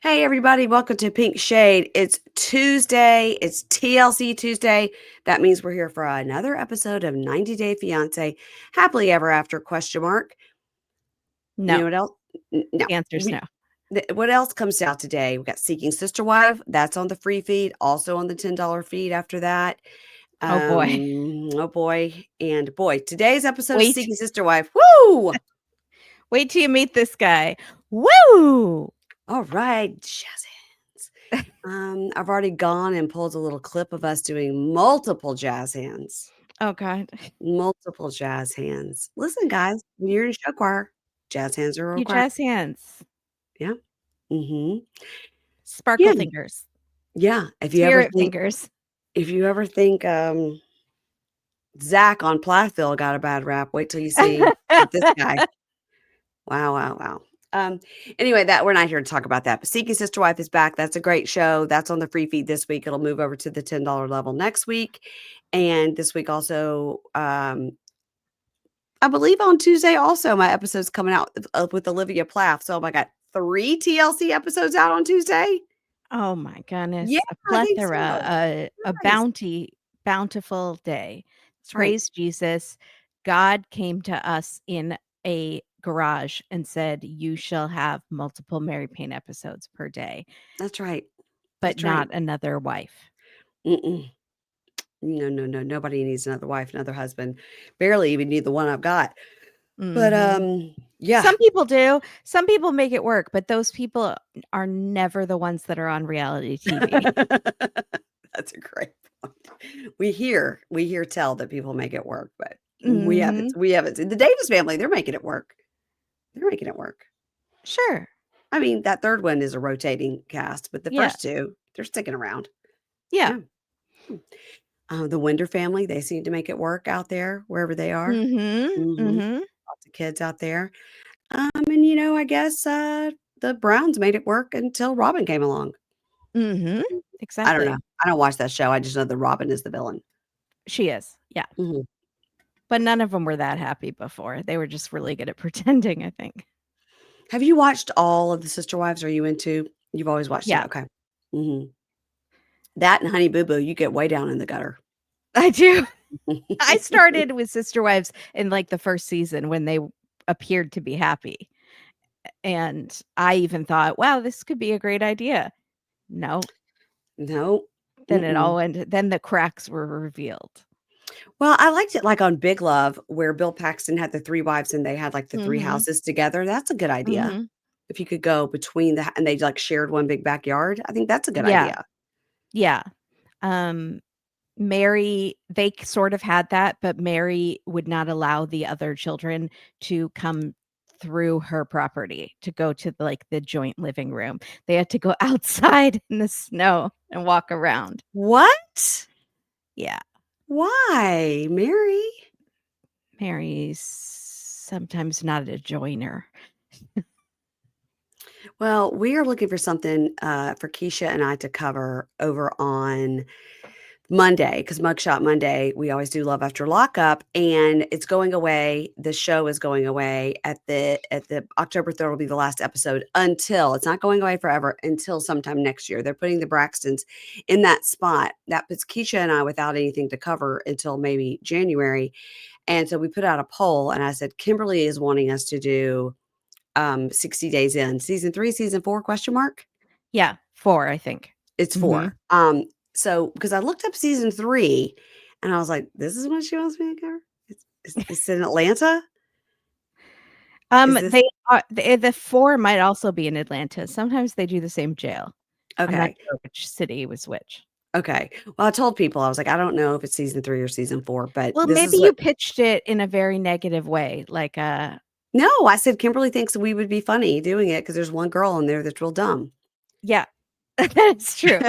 Hey, everybody, welcome to Pink Shade. It's Tuesday. It's TLC Tuesday. That means we're here for another episode of 90 Day Fiance, Happily Ever After, question mark. You know No, what else? No. the answer's no. What else comes out today? We got Seeking Sister Wife. That's on the free feed, also on the $10 feed after that. Oh boy. Oh boy. And boy, today's episode of Wait, Seeking Sister Wife. Woo! wait till you meet this guy. Woo! All right, jazz hands. I've already gone and pulled a little clip of us doing multiple jazz hands. Oh God. Multiple jazz hands. Listen, guys, when you're in show choir, jazz hands are You required. jazz hands. Yeah. Mm-hmm. Sparkle Yeah. fingers. Yeah. Spirit fingers. If you ever think Zach on Plathville got a bad rap, wait till you see this guy. Wow, wow, wow. Anyway, that we're not here to talk about that. But Seeking Sister Wife is back. That's a great show. That's on the free feed this week. It'll move over to the $10 level next week. And this week also, I believe on Tuesday also, my episode's coming out with Olivia Plath. So I got 3 TLC episodes out on Tuesday. Oh my goodness. Yeah, A I think so. plethora, a Nice. bountiful day. That's right. Praise Jesus. God came to us in a garage and said, "You shall have multiple Mary Payne episodes per day, That's right. but That's right. not another wife." Mm-mm. No, no, no. Nobody needs another wife, another husband. Barely even need the one I've got. But Mhm. yeah. Some people do. Some people make it work, but those people are never the ones that are on reality TV. That's a great point. We hear tell that people make it work, but Mhm. we haven't seen the Davis family, they're making it work. They're making it work. Sure. I mean, that third one is a rotating cast, but the Yeah. first two, they're sticking around. Yeah. Yeah. The Winder family, they seem to make it work out there wherever they are. Mhm. Mhm. Mhm. Lots of kids out there. And I guess the Browns made it work until Robin came along. Mhm. I don't know. Exactly. I don't watch that show. I just know that Robin is the villain. She is. Yeah. Mhm. But none of them were that happy before. They were just really good at pretending, I think. Have you watched all of the Sister Wives? Are you into you've always watched it? Yeah. Okay. Mhm. That and Honey Boo Boo, you get way down in the gutter. I do. I started with Sister Wives in, like, the first season when they appeared to be happy, and I even thought, "Wow, this could be a great idea." No. No. Then it Mm-mm. all ended then the cracks were revealed. Well, I liked it like on Big Love where Bill Paxton had the 3 wives and they had, like, the 3 Mhm, houses together. That's a good idea. mhm. If you could go between and they, like, shared one big backyard. I think that's a good Yeah, idea. yeah. Um, Mary they sort of had that, but Mary would not allow the other children to come through her property to go to, like, the joint living room. They had to go outside in the snow and walk around. What? Yeah, Why? Mary? Mary's sometimes not a joiner. Well, we are looking for something, for Keisha and I to cover over on Monday, because Mugshot Monday, we always do Love After Lockup, and it's going away. The show is going away at the October 3rd will be the last episode until it's not going away forever until sometime next year. They're putting the Braxtons in that spot. That puts Keisha and I without anything to cover until maybe January. And so we put out a poll, and I said, Kimberly is wanting us to do 60 Days In. Season 3, season 4, question mark? Yeah, 4, I think. It's Mhm. 4. So because I looked up season 3 and I was like, "This is what she wants me to cover? It's in Atlanta? Is this?" They are the 4 might also be in Atlanta. Sometimes they do the same jail. I'm not Okay, sure which city was which. okay. Well, I told people, I was like, "I don't know if it's season 3 or season 4, but Well, this maybe is you what." pitched it in a very negative way, like, No, I said, "Kimberly thinks we would be funny doing it because there's one girl in there that's real dumb." yeah, that's true.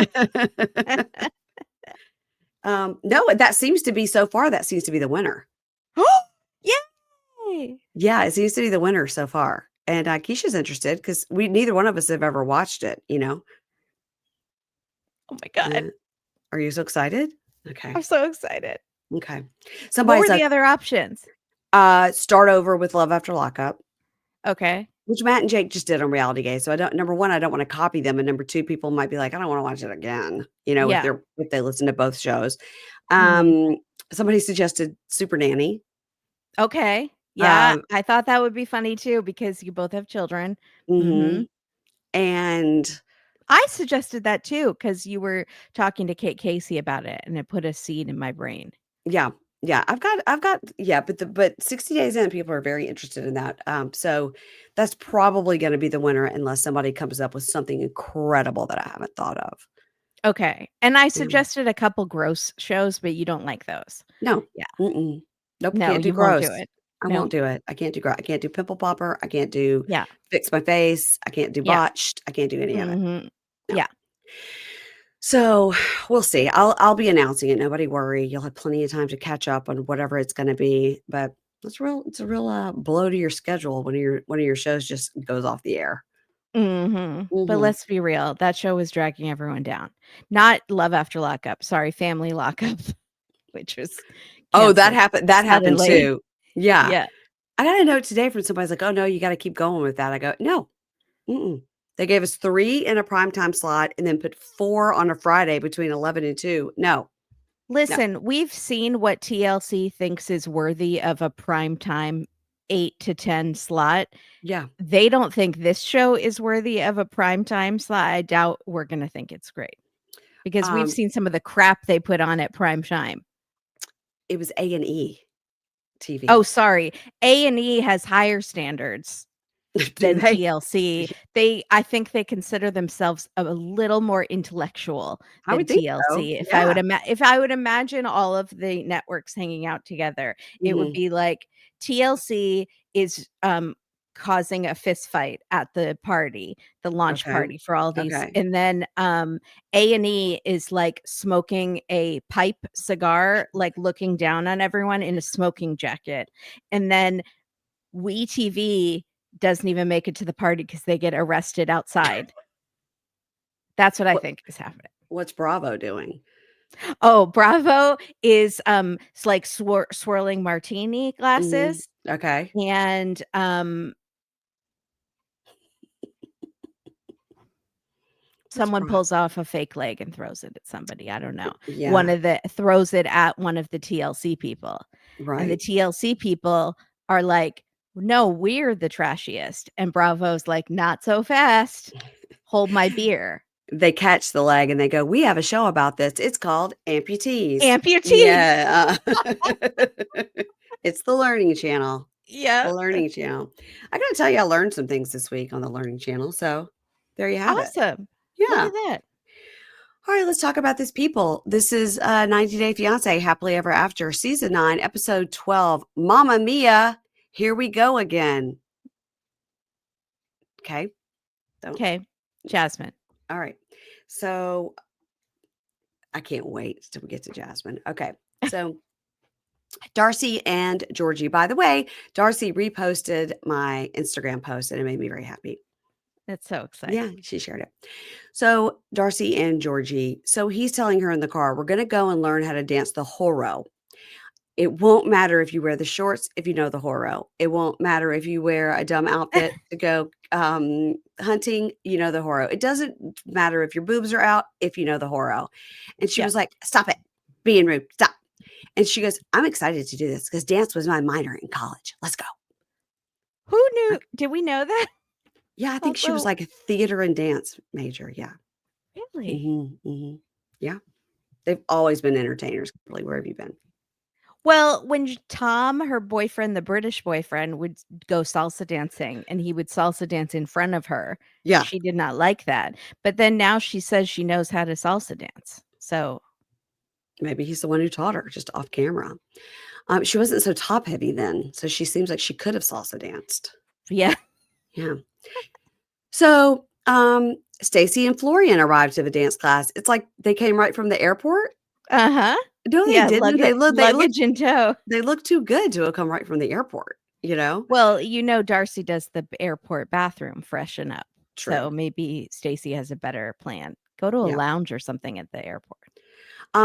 No, that seems to be so far, that seems to be the winner. Yay! Yeah, it seems to be the winner so far, and, Keisha's interested because we neither one of us have ever watched it, you know? Oh my god, Uh, are you so excited? Okay, I'm so excited. okay. What Somebody were said, the other options? start over with Love After Lockup, Okay. which Matt and Jake just did on Reality Gay, so I don't number 1, I don't wanna copy them, and number 2, people might be like, "I don't wanna watch it again," Yeah. if they listen to both shows. Mhm. Um, Somebody suggested Super Nanny. Okay. Yeah, Uh, I thought that would be funny too because you both have children. Mhm. mhm, and I suggested that too because you were talking to Kate Casey about it, and it put a seed in my brain. yeah, yeah, I've got yeah, but 60 Days In, people are very interested in that, so that's probably gonna be the winner unless somebody comes up with something incredible that I haven't thought of. Okay, and I Yeah. suggested a couple gross shows, but you don't like those. No. Yeah. Mm-mm. Nope, No, can't do you won't do gross. it. I No. won't do it. I can't do pimple popper, I can't do Yeah. fix my face, I can't do Yeah. botched, I can't do any of it. Mhm. No. Yeah. So, we'll see. I'll be announcing it, nobody worry. You'll have plenty of time to catch up on whatever it's gonna be, but it's a real, blow to your schedule when one of your shows just goes off the air. Mhm. But Mhm. let's be real, that show was dragging everyone down. Not Love After Lockup, sorry, Family Lockup, which was Oh, canceled that happened suddenly. too. Yeah. Yeah. I got a note today from somebody's like, "Oh, no, you gotta keep going with that." I go, "No. Mm-mm." They gave us 3 in a primetime slot and then put 4 on a Friday between 11 and 2. No, no. Listen, we've seen what TLC thinks is worthy of a prime time 8 to 10 slot. Yeah. They don't think this show is worthy of a prime time slot. I doubt we're gonna think it's great because we've Um, seen some of the crap they put on at prime time. it was A&E Oh, TV. sorry. A&E has higher standards Do than they? TLC. I think they consider themselves a little more intellectual I than would think so. TLC. Yeah. If I would imagine all of the networks hanging out together, it would Mhm. be like TLC is, causing a fist fight at the party, the launch Okay. party for all these, Okay. and then, A&E is, like, smoking a pipe cigar, like, looking down on everyone in a smoking jacket, and then WeTV doesn't even make it to the party because they get arrested outside. That's what I What think is happening. what's Bravo doing? Oh, Bravo is, it's like swirling martini Mhm. glasses, Okay. and, What's someone Bravo? pulls off a fake leg and throws it at somebody, I don't know. One Yeah. of the throws it at one of the TLC people, and the Right. TLC people are like, "No, we're the trashiest," and Bravo's like, "Not so fast. Hold my beer." They catch the leg and they go, "We have a show about this. It's called Amputees." Amputees. Yeah. It's the Learning Channel. The Yep. Learning Channel. I gotta tell you, I learned some things this week on the Learning Channel, so there you have it. Awesome. Look Yeah. at that. All right, let's talk about this people. This is 90 Day Fiance, Happily Ever After, Season 9, Episode 12. Mamma Mia, here we go again. Okay. Don't. Okay, Jasmine. All right. So I can't wait till we get to Jasmine. Okay. So Darcey and Georgie. By the way, Darcey reposted my Instagram post and it made me very happy. That's so Yeah, exciting. she shared it. So Darcey and Georgie. So he's telling her in the car, we're going to go and learn how to dance the horo. It won't matter if you wear the shorts if you know the horo. It won't matter if you wear a dumb outfit to go hunting, you know the horo. It doesn't matter if your boobs are out if you know the horo. And she Yeah. was like, "Stop it, being rude, stop." And she goes, "I'm excited to do this because dance was my minor in college. Let's go." Who knew? Like, Did we know that? yeah, I think she was Also, like a theater and dance major. Yeah. really? Mhm. Yeah. They've always been entertainers. Kimberly. Where have you been? Well, when Tom, her boyfriend, the British boyfriend, would go salsa dancing and he would salsa dance in front of her, Yeah. she did not like that. But then now she says she knows how to salsa dance. So, Maybe he's the one who taught her just off camera. She wasn't so top heavy then, so she seems like she could have salsa danced. yeah. Yeah. So, Stacy and Florian arrived to the dance class. It's like they came right from the airport. Uh-huh. No, they Yeah, didn't. luggage in tow. They look too good to have come right from the airport, you know? Well, Darcy does the airport bathroom freshen up. True. So maybe Stacy has a better plan. Go to a Yeah. lounge or something at the airport.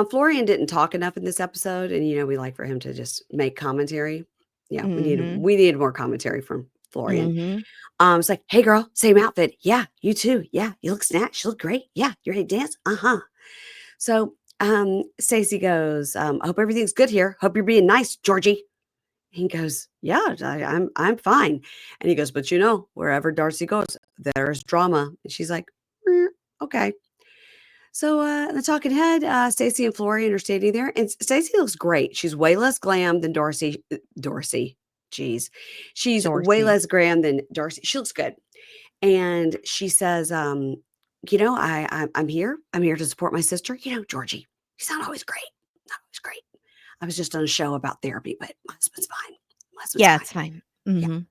Florian didn't talk enough in this episode, and, we like for him to just make commentary. Yeah, Mhm. we need more commentary from Florian. Mhm. It's like, "Hey, girl, same outfit. Yeah, you too. Yeah, you look snatched. You look great. Yeah, you ready to dance? Uh-huh." So, Stacey goes, "I hope everything's good here. Hope you're being nice, Georgie." He goes, "Yeah, I'm fine." And he goes, "But, wherever Darcey goes, there's drama." And she's like, Okay." So, in the talking head, Stacey and Florian are standing there, and Stacey looks great. She's way less glam than Darcey, jeez. She's way Dorsey. less glam than Darcey. She looks good. And she says, I'm here. I'm here to support my sister. Georgie, he's not always great. Not always great. I was just on a show about therapy, but my husband's fine. My husband's Yeah, fine. it's fine. Yeah. Mhm.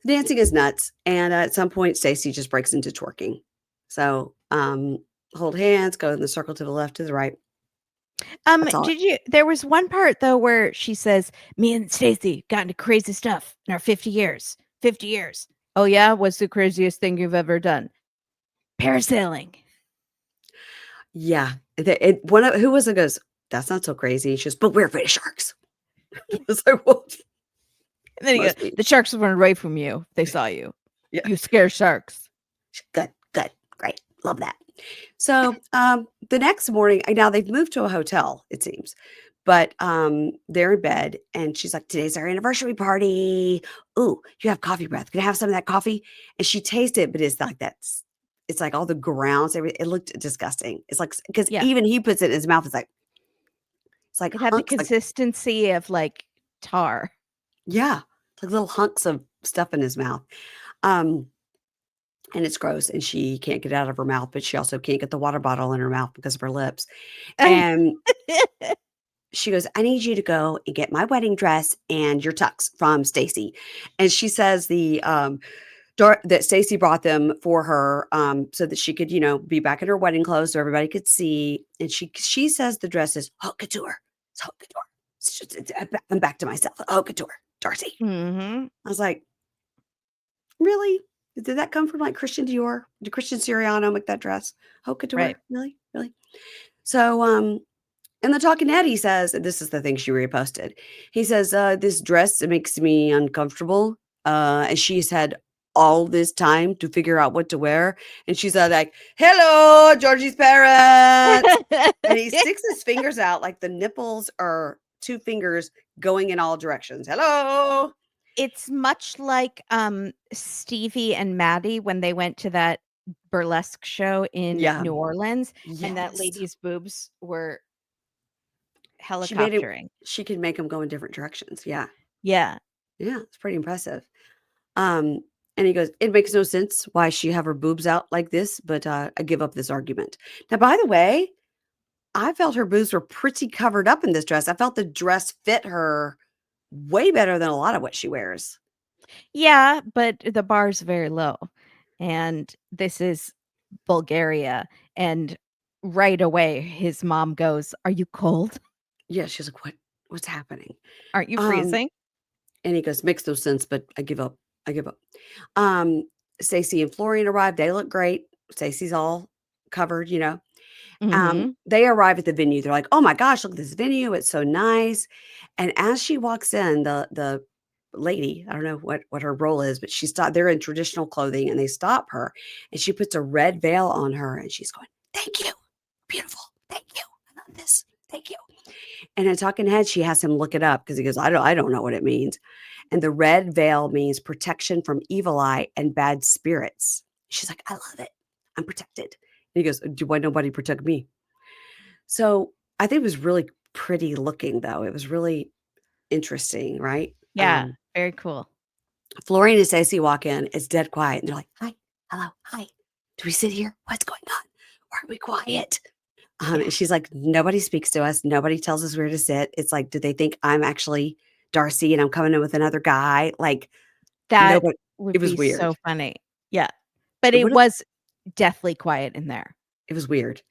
The dancing is nuts. And at some point, Stacey just breaks into twerking. So, hold hands, go in the circle to the left, to the right. That's all. There was one part though where she says, "Me and Stacy got into crazy stuff in our 50 years. 50 years." "Oh yeah, what's the craziest thing you've ever done?" "Parasailing." Yeah. Who was it goes, "That's not so crazy." She goes, "But we're afraid of sharks." I was like, "Well, And then he goes, must be." "The sharks run away from you. They saw you. Yeah. You scare sharks." Good, good, great. Love that. So, the next morning, now they've moved to a hotel, it seems, but they're in bed, and she's like, "Today's our anniversary party. Ooh, you have coffee breath. Can I have some of that coffee?" And she tastes it, but it's like it's like all the grounds. It looked disgusting. It's like because Yeah. even he puts it in his mouth. It's like It had the hunks, like consistency of like tar. yeah, like little hunks of stuff in his mouth. Um, and it's gross, and she can't get it out of her mouth, but she also can't get the water bottle in her mouth because of her lips. And she goes, "I need you to go and get my wedding dress and your tux from Stacy." And she says that Stacy brought them for her so that she could, be back in her wedding clothes so everybody could see. And she says the dress is haute couture. It's haute couture. I'm back to myself. Haute couture, Darcey. Mhm. I was like, really? Did that come from like Christian Dior? Did Christian Siriano make that dress? Haute Right. couture? Really? Really? So, and the talking head, he says, and this is the thing she reposted. He says, "This dress, it makes me uncomfortable." And she's had all this time to figure out what to wear. And she's like, "Hello, Georgie's parents." And he sticks his fingers out like the nipples are two fingers going in all directions. Hello. It's much like, Stevie and Maddie when they went to that burlesque show in Yeah. New Orleans, and that Yes. lady's boobs were She made it, helicoptering. she can make them go in different directions. Yeah. Yeah. Yeah. It's pretty impressive. Um, and he goes, "It makes no sense why she have her boobs out like this, but I give up this argument." Now, by the way, I felt her boobs were pretty covered up in this dress. I felt the dress fit her way better than a lot of what she wears. Yeah, but the bar's very low, and this is Bulgaria, and right away, his mom goes, "Are you cold? Yeah, she's like, What's happening?" Aren't you Um, freezing?" and he goes, "Makes no sense, but I give up. I give up." Um, Stacey and Florian arrived. They look great. Stacey's all covered. Mhm. They arrive at the venue. They're like, "Oh my gosh, look at this venue. It's so nice." And as she walks in, the lady, I don't know what her role is, but they're in traditional clothing and they stop her and she puts a red veil on her and she's going, "Thank you. Beautiful. Thank you. I love this. Thank you." And in talking head, she has him look it up because he goes, I don't know what it means. And the red veil means protection from evil eye and bad spirits. She's like, "I love it. I'm protected." And he goes, "Why nobody protect me?" So I think it was really pretty looking, though. It was really interesting, right? Yeah, very cool. Florian and Stacey walk in. It's dead quiet, and they're like, "Hi, hello, hi. Do we sit here? What's going on? Why are we quiet?" Yeah. And she's like, "Nobody speaks to us. Nobody tells us where to sit." It's like, do they think I'm actually Darcey and I'm coming in with another guy? Like, That nobody. It would was be weird. so funny. Yeah, but It it would have. was deathly quiet in there. It was weird.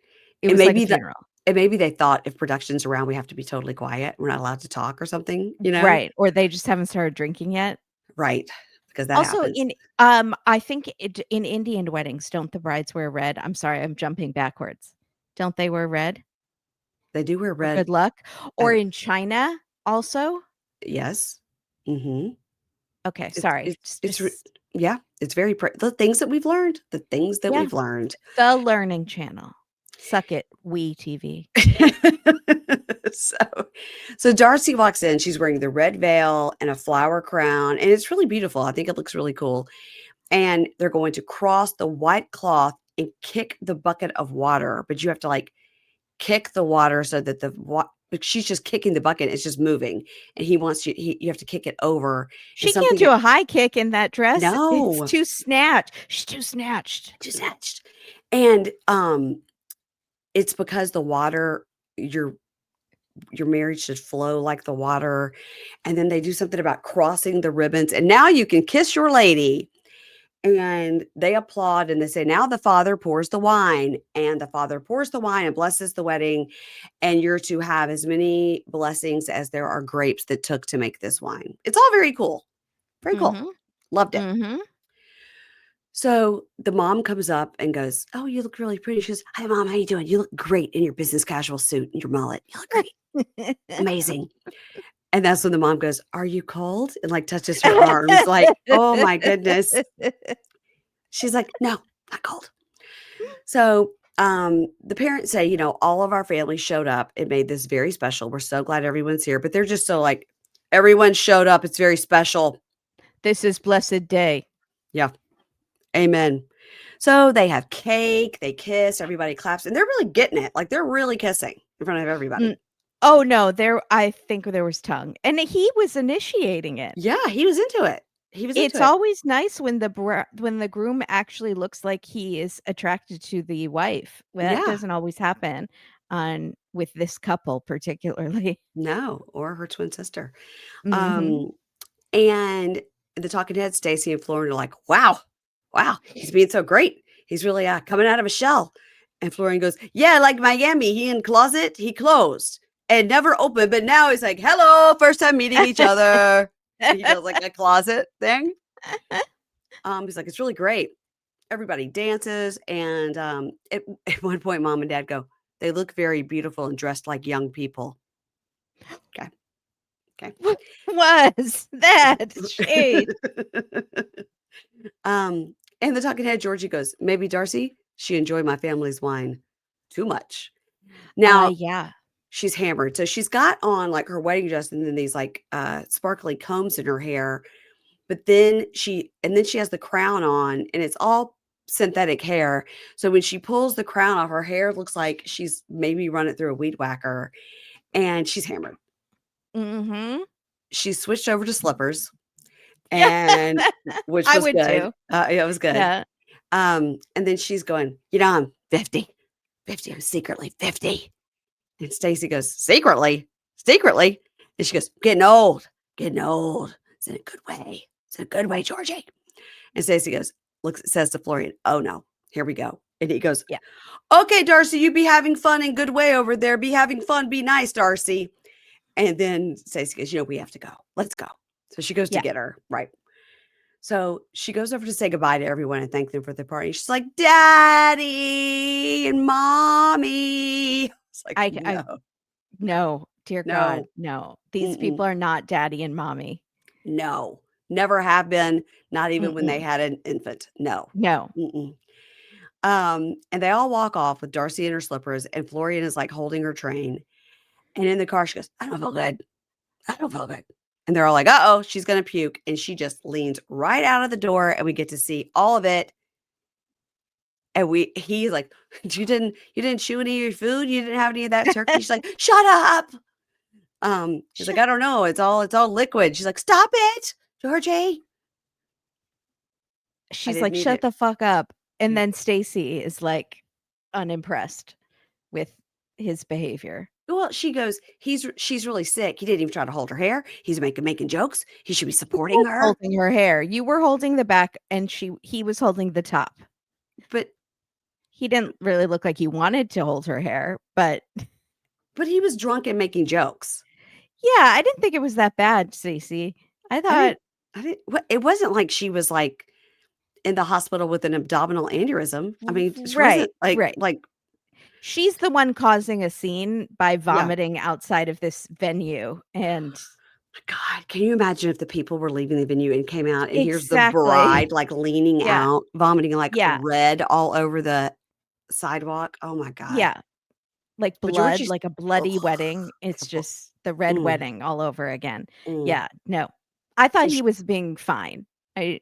It And was like a maybe funeral. they thought if production's around, we have to be totally quiet. We're not allowed to talk or something. Right, or they just haven't started drinking yet. Right? Because that Also, happens. I think in Indian weddings, don't the brides wear red? I'm sorry, I'm jumping backwards. Don't they wear red They do wear for red. good luck? Or I in China also? Yes. Mhm. Okay, It's sorry. it's it's re yeah, it's very the things that we've learned, the things that Yeah, we've learned. the Learning Channel. Suck it, we TV. So so Darcey walks in, she's wearing the red veil and a flower crown, and it's really beautiful. I think it looks really cool. And they're going to cross the white cloth and kick the bucket of water, but you have to, like, kick the water so that but she's just kicking the bucket, it's just moving, and he wants you have to kick it over, and She can't something do a high kick in that dress. It's No, too snatched. She's too snatched. just snatched. And, it's because the water your marriage should flow like the water, and then they do something about crossing the ribbons, and now you can kiss your lady. And they applaud and they say, "Now the father pours the wine." And the father pours the wine and blesses the wedding. And you're to have as many blessings as there are grapes that took to make this wine. It's all very cool. Very cool. Mhm. Loved it. Mhm. So the mom comes up and goes, "Oh, you look really pretty." She goes, "Hi, Mom. How you doing? You look great in your business casual suit and your mullet. You look great. Amazing." And that's when the mom goes, "Are you cold?" And like touches her arms like, "Oh my goodness." She's like, "No, not cold." So, the parents say, all of our family showed up. It made this very special. We're so glad everyone's here, but they're just so like, everyone showed up. It's very special. This is blessed day. Yeah. Amen. So they have cake, they kiss, everybody claps, and they're really getting it. Like they're really kissing in front of everybody. Mm. Oh, no, I think there was tongue, and he was initiating it. Yeah, he was into it. He was into It's it. always nice when the groom actually looks like he is attracted to the wife. Well, that Yeah. doesn't always happen on with this couple particularly. No, or her twin sister. Mhm. Um, and the talking heads, Stacy and Florian, are like, "Wow, wow, he's being so great. He's really coming out of a shell." And Florian goes, "Yeah, like Miami. He in closet, he closed and never opened, but now he's like, 'Hello, first time meeting each other.'" He does like a closet thing. He's like, "It's really great. Everybody dances." And at one point, mom and dad go, "They look very beautiful and dressed like young people." Okay. Okay. Was that shade? And the talking head, Georgie goes, "Maybe Darcey, she enjoyed my family's wine too much." Now Yeah. she's hammered. So she's got on like her wedding dress and then these like sparkly combs in her hair. But then she has the crown on and it's all synthetic hair. So when she pulls the crown off, her hair looks like she's maybe run it through a weed whacker and she's hammered. Mhm. She switched over to slippers Yeah. and which I was would good. too. Yeah, it was good. Yeah. And then she's going, I'm 50. 50. I'm secretly 50. And Stacy goes, Secretly? Secretly? And she goes, Getting old. Getting old. It's in a good way. It's in a good way, Georgie. And Stacy goes, says to Florian, Oh no, here we go. And he goes, Yeah. Okay, Darcey, you be having fun in good way over there. Be having fun. Be nice, Darcey. And then Stacy goes, We have to go. Let's go. So she goes to Yeah. get her. Right. So she goes over to say goodbye to everyone and thank them for the party. She's like, Daddy and Mommy. It's like, I no, no, dear God, no, no. These mm-mm, people are not daddy and mommy. no, never have been, not even when they Mm-mm. had an infant. No. No. Mm-mm. And they all walk off with Darcey in her slippers, and Florian is like holding her train. And in the car, she goes, I don't feel good. I don't feel good. And they're all like, oh, she's going to puke. And she just leans right out of the door, and we get to see all of it. And he's like, you didn't chew any of your food? You didn't have any of that turkey? She's like, shut up. He's like, I don't know. It's all liquid. She's like, stop it, Georgie. I She's didn't like, mean "Shut it. the fuck up." And Yeah. then Stacy is like unimpressed with his behavior. Well, she goes, she's really sick. He didn't even try to hold her hair. He's making jokes. He should be supporting her. Holding her hair. You were holding the back and he was holding the top. But He didn't really look like he wanted to hold her hair, but he was drunk and making jokes. yeah, I didn't think it was that bad, Stacey. I thought I didn't it wasn't like she was like in the hospital with an abdominal aneurysm. I mean, she right, wasn't like right. She's the one causing a scene by yeah. vomiting outside of this venue, and God, can you imagine if the people were leaving the venue and came out and here's the Exactly. bride, like, leaning Yeah. out, vomiting, like, Yeah. red all over the sidewalk? Oh my god. Yeah. Like But blood, Georgie's like a ugh, bloody wedding. like It's a bo just the red mm, wedding all over again. mm. Yeah, no. I thought So sh he was being fine. I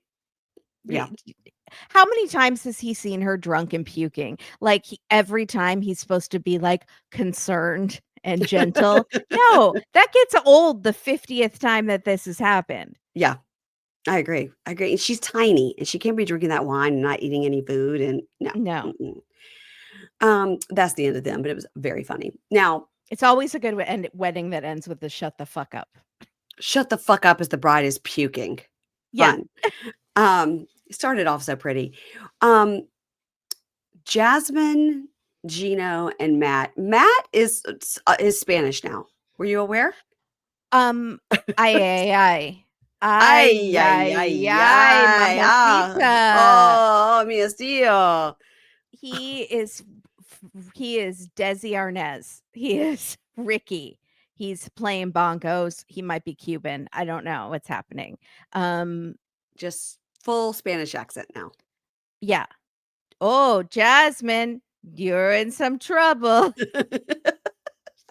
yeah. d d How many times has he seen her drunk and puking? Like, every time he's supposed to be, like, concerned and gentle. No, that gets old the 50th time that this has happened. Yeah, I agree, and she's tiny, and she can't be drinking that wine and not eating any food, and no, No. mm-mm. That's the end of them, but it was very funny. Now, It's always a good wedding that ends with the "shut the fuck up." "Shut the fuck up" as the bride is puking. Yeah. Fun. It started off so pretty. Um, Jasmine, Gino, and Matt. Matt is Spanish now. Were you aware? Um, ay, ay, ay. Ay, Ay, ay, ay, ay, ay, ay. Ah, mamacita. oh, mi estilo. He is he is Desi Arnaz. He is Ricky. He's playing bonkos. He might be Cuban. I don't know what's happening. Um, Just full Spanish accent now. yeah. Oh, Jasmine, you're in some trouble.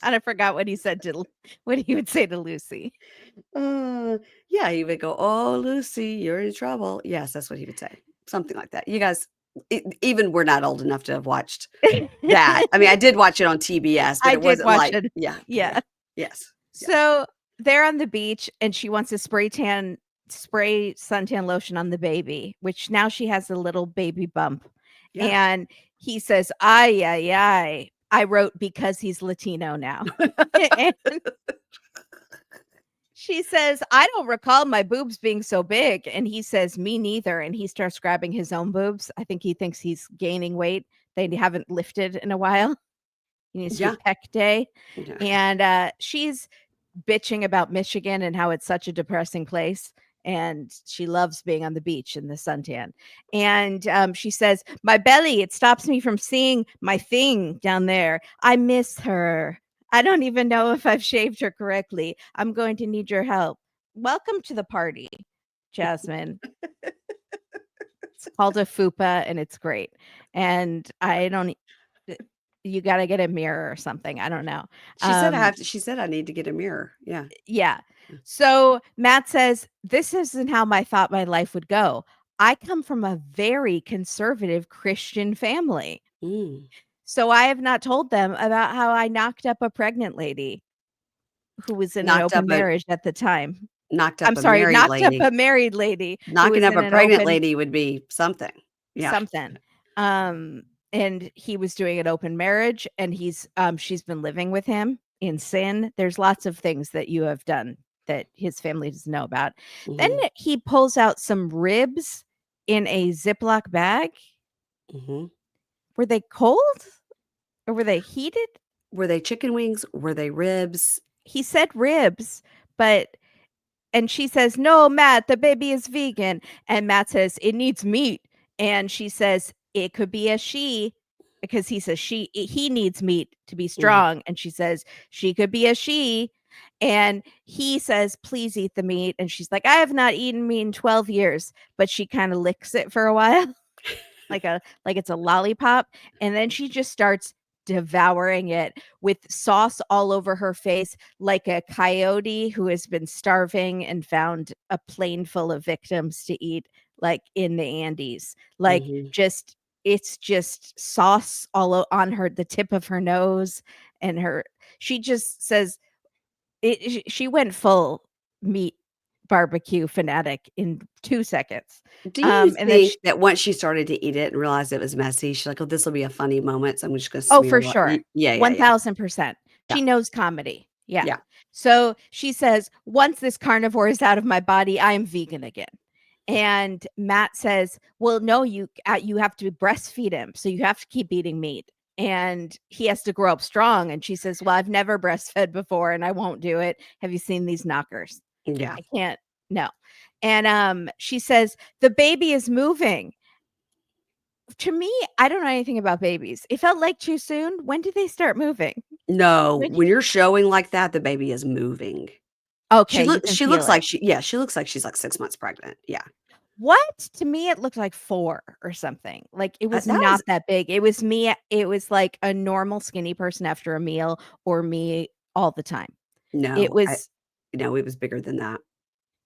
And I forgot what he said to what he would say to Lucy. Uh, yeah, he would go, "Oh, Lucy, you're in trouble." Yes, that's what he would say. Something like that. You guys, even we're not old enough to have watched that. I mean, I did watch it on TBS, but I it did wasn't watch like it. yeah, yeah. Yeah. Yes. Yes. So they're on the beach and she wants to spray suntan lotion on the baby, which now she has a little baby bump. Yeah. And he says, "Ay, ay, ay." I wrote because he's Latino now. And she says, "I don't recall my boobs being so big." And he says, "Me neither." And he starts grabbing his own boobs. I think he thinks he's gaining weight. They haven't lifted in a while. He needs to do Yeah. pec day. Yeah. And she's bitching about Michigan and how it's such a depressing place. And she loves being on the beach in the suntan. And she says, "My belly, it stops me from seeing my thing down there. I miss her. I don't even know if I've shaved her correctly. I'm going to need your help." Welcome to the party, Jasmine. It's called a fupa and it's great. And I don't, you got to get a mirror or something. I don't know. Um, She said I need to get a mirror. Yeah. Yeah. So Matt says, "This isn't how I thought my life would go. I come from a very conservative Christian family. Mm. So I have not told them about how I knocked up a pregnant lady who was in an Knocked up open a marriage at the time. knocked I'm up a sorry, married knocked up lady. a married lady who Knocking was up in a an pregnant open lady would be something. Yeah. something. Um, and he was doing an open marriage and she's been living with him in sin. There's lots of things that you have done that his family doesn't know about. Then Mhm. he pulls out some ribs in a Ziploc bag. Mhm. Were they cold or were they heated? Were they chicken wings? Were they ribs? He said ribs, but and she says, "No, Matt, the baby is vegan." And Matt says, "It needs meat." And she says, "It could be a she," because he says he needs meat to be Mhm. strong. And she says, "She could be a she." And he says, "Please eat the meat." And she's like, "I have not eaten meat in 12 years." But she kind of licks it for a while. Like it's a lollipop, and then she just starts devouring it with sauce all over her face like a coyote who has been starving and found a plane full of victims to eat, like in the Andes. Like, Mhm. just it's just sauce on her, the tip of her nose, and her she just says she went full meat barbecue fanatic in 2 seconds. Do you And then think that once she started to eat it and realized it was messy, she's like, "Oh, this will be a funny moment, so I'm just gonna Oh, smear for a lot." sure. Yeah, yeah, yeah. 1000%. Yeah. She knows comedy. Yeah. Yeah. So she says, "Once this carnivore is out of my body, I am vegan again." And Matt says, "Well, no, you have to breastfeed him, so you have to keep eating meat, and he has to grow up strong." And she says, "Well, I've never breastfed before, and I won't do it. Have you seen these knockers? Yeah. I can't. No." And she says, "The baby is moving." To me, I don't know anything about babies. It felt like too soon. When did they start moving? No, When when did you're showing like that, the baby is moving. Okay, you can She feel looks it. like she looks like she's like 6 months pregnant. Yeah. What? To me, it looked like 4 or something. Like, it was That was not that big. It was like a normal skinny person after a meal or me all the time. It no, I was no, it was bigger than that.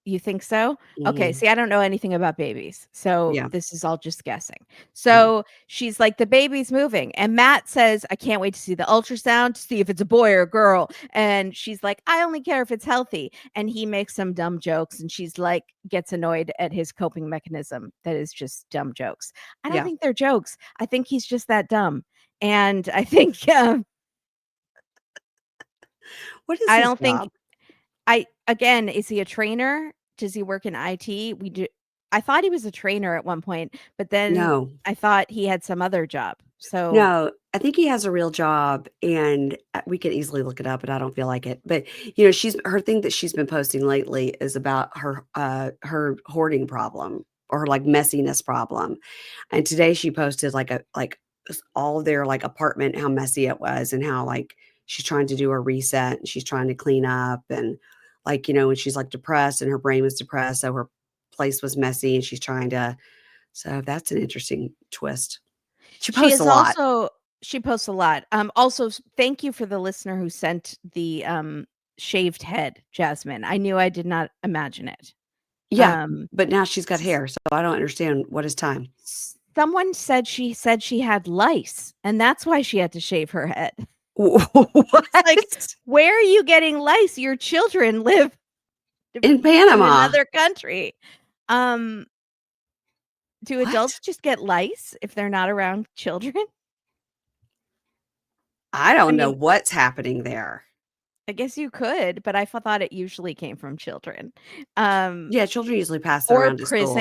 You think so? Okay, Mhm. see, I don't know anything about babies, so Yeah. this is all just guessing. Mhm. So, she's like, "The baby's moving," and Matt says, "I can't wait to see the ultrasound to see if it's a boy or a girl," and she's like, "I only care if it's healthy," and he makes some dumb jokes, and she's like gets annoyed at his coping mechanism that is just dumb jokes. I don't Yeah. think they're jokes. I think he's just that dumb, and I think, What is I his don't think job? I again, is he a trainer? Does he work in IT? I thought he was a trainer at one point, but then No. I thought he had some other job. So, No, I think he has a real job, and, we could easily look it up, but I don't feel like it. But, she's her thing that she's been posting lately is about her hoarding problem or her, like, messiness problem. And today she posted, all their, like, apartment, how messy it was and how, like, she's trying to do a reset and she's trying to clean up and, like, when she's, like, depressed and her brain was depressed, so her place was messy and she's trying to so that's an interesting twist. She she posts a is lot. also she posts a lot. Also, thank you for the listener who sent the, shaved head, Jasmine. I knew I did not imagine it. Yeah, Um, but now she's got s hair, so I don't understand what is time. someone said she had lice, and that's why she had to shave her head. It's like, What? "Where are you getting lice? Your children live In in Panama? another country." Um, do What? adults just get lice if they're not around children? I I don't know mean, what's happening there. I guess you could, but I thought it usually came from children. Yeah, children usually pass it Or around to school.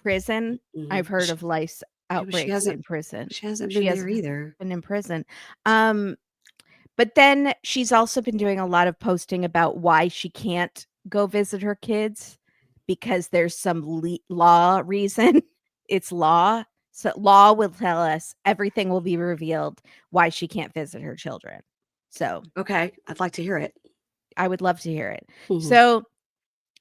prison. Mhm. I've heard of lice Yeah, but outbreaks in prison. she hasn't She been there hasn't either. been in prison. Um, but then she's also been doing a lot of posting about why she can't go visit her kids because there's some law reason. It's law. So law will tell us everything will be revealed why she can't visit her children. So Okay, I'd like to hear it. I would love to hear it. Mhm. So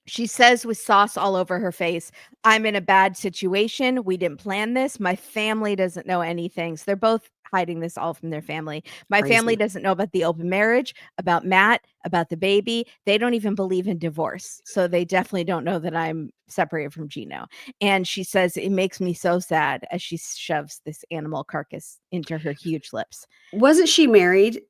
she says with sauce all over her face, "I'm in a bad situation. We didn't plan this. My family doesn't know anything." So they're both hiding this all from their family. "My family Crazy. doesn't know about the open marriage, about Matt, about the baby. They don't even believe in divorce. So they definitely don't know that I'm separated from Gino." And she says, "It makes me so sad," as she shoves this animal carcass into her huge lips. Wasn't she married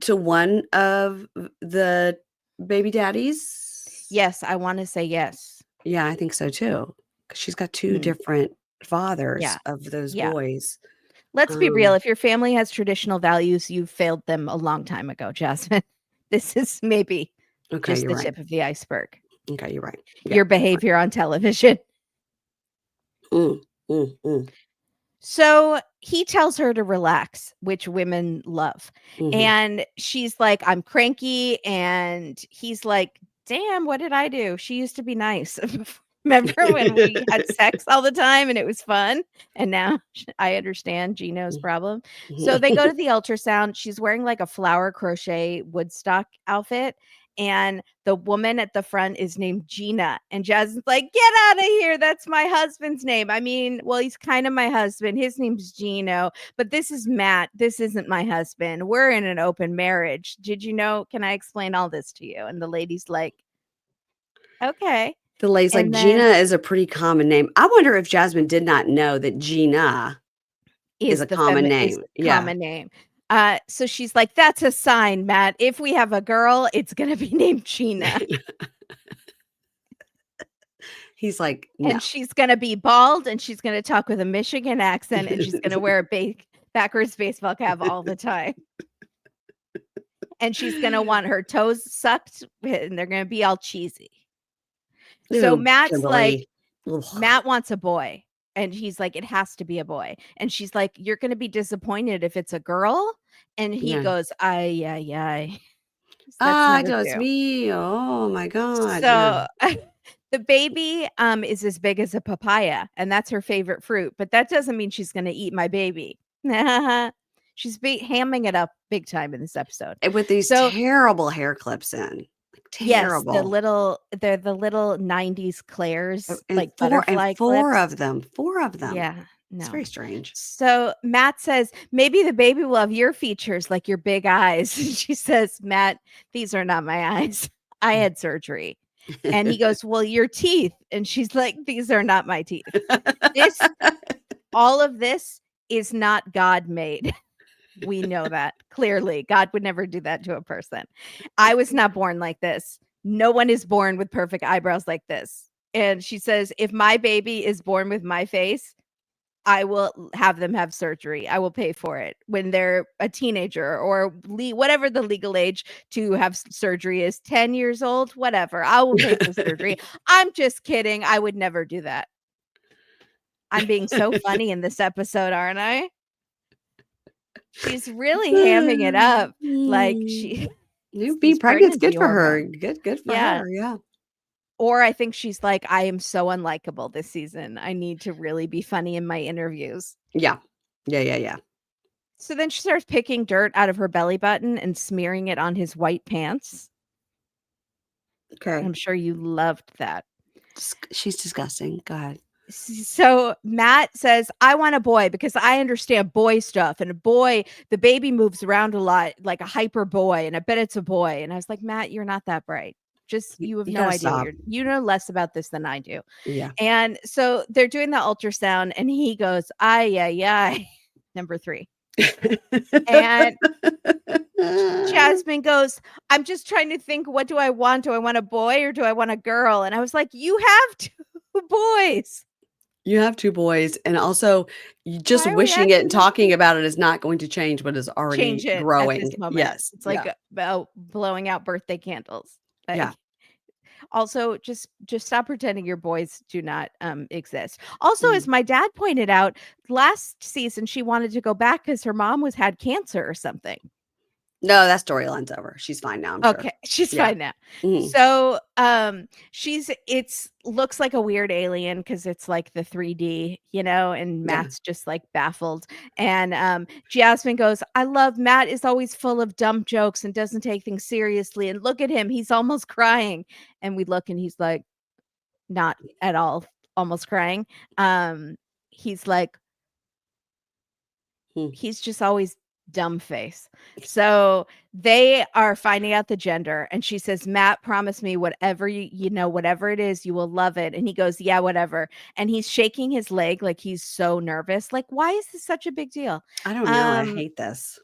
to one of the baby daddies? Yes, I want to say yes. Yeah, I think so too. 'Cause she's got 2 Hmm. different fathers Yeah. of those Yeah. boys. Let's be real, Um, if your family has traditional values, you failed them a long time ago, Jasmine. This is maybe okay, just you're the right. tip of the iceberg. Okay, you're right. Yeah, Your you're right. behavior on television. Mm, mm, mm, So, he tells her to relax, which women love, mhm. and she's like, "I'm cranky," and he's like, "Damn, what did I do? She used to be nice." Remember when we had sex all the time and it was fun? And now I understand Gino's problem. So they go to the ultrasound. She's wearing like a flower crochet Woodstock outfit. And the woman at the front is named Gina. And Jasmine's like, "Get out of here. That's my husband's name." I mean, well, he's kind of my husband. His name's Gino, but this is Matt. This isn't my husband. We're in an open marriage. Did you know? Can I explain all this to you? And the lady's like, "Okay." The lady's like, And "Gina then is a pretty common name." I wonder if Jasmine did not know that Gina is a common is name. the Yeah. common name. So she's like, "That's a sign, Matt. If we have a girl, it's gonna be named Gina, He's like, "No." and she's gonna be bald, and she's gonna talk with a Michigan accent, and she's gonna wear a backwards baseball cap all the time, and she's gonna want her toes sucked, and they're gonna be all cheesy." So Ew, Matt's like, Kimberly. Ugh. Matt wants a boy, and he's like, "It has to be a boy." And she's like, "You're gonna be disappointed if it's a girl." And he Yeah. goes, "Ay, ay, ay." That's "Ay, number Dios 2. mío. Oh my god." Yeah. So, the baby, is as big as a papaya, and that's her favorite fruit, but that doesn't mean she's gonna eat my baby. She's hamming it up big time in this episode. And with these So terrible hair clips in. Like, Yes, terrible. they're the little 90s Claire's, And like, butterfly four clips. of them, 4 of them. Yeah, It's no. very strange. So Matt says, "Maybe the baby will have your features, like your big eyes." She says, "Matt, these are not my eyes. I had surgery." And he goes, "Well, your teeth." And she's like, "These are not my teeth." This all of this is not God made. We know that clearly. God would never do that to a person. I was not born like this. No one is born with perfect eyebrows like this. And she says, if my baby is born with my face, I will have them have surgery. I will pay for it when they're a teenager or whatever the legal age to have surgery is, 10 years old, whatever. I will pay for surgery. I'm just kidding. I would never do that. I'm being so funny in this episode, aren't I? She's really hamming it up, like, Mm. You being these pregnant's pregnancy good for her. hormones. Good for Yeah, her, yeah. or I think she's like, "I am so unlikable this season. I need to really be funny in my interviews." Yeah. Yeah. So then she starts picking dirt out of her belly button and smearing it on his white pants. Okay. I'm sure you loved that. She's disgusting. Go ahead. So Matt says, "I want a boy because I understand boy stuff. And a boy, the baby moves around a lot like a hyper boy. And I bet it's a boy." And I was like, "Matt, you're not that bright. Just you have You no gotta idea what stop. you know less about this than I do." Yeah. And so they're doing the ultrasound and he goes, "Ay, ay, ay." Number 3. And Jasmine goes, "I'm just trying to think, what do I want? Do I want a boy or do I want a girl?" And I was like, "You have 2 boys. You have 2 boys, and also, you just Why are we wishing it and acting like talking about it is not going to change what is change already it at this growing. moment?" Yes. It's like, Yeah. blowing out birthday candles. Yeah. Like, also, just stop pretending your boys do not, exist. Also, as Mm. my dad pointed out, last season, she wanted to go back because her mom had cancer or something. No, that storyline's over. She's fine now, I'm sure. Okay, she's Yeah. fine now. Mhm. So, it's looks like a weird alien because it's like the 3D, and Yeah. Matt's just like baffled. And Jasmine goes, "I love Matt is always full of dumb jokes and doesn't take things seriously. And look at him, he's almost crying." And we look and he's like, not at all almost crying. Um, he's like, Hmm. he's just always dumb face. So they are finding out the gender and she says, "Matt, promise me whatever whatever it is, you will love it." And he goes, "Yeah, whatever." And he's shaking his leg like he's so nervous. Like, why is this such a big deal? I don't know, I Um, hate this.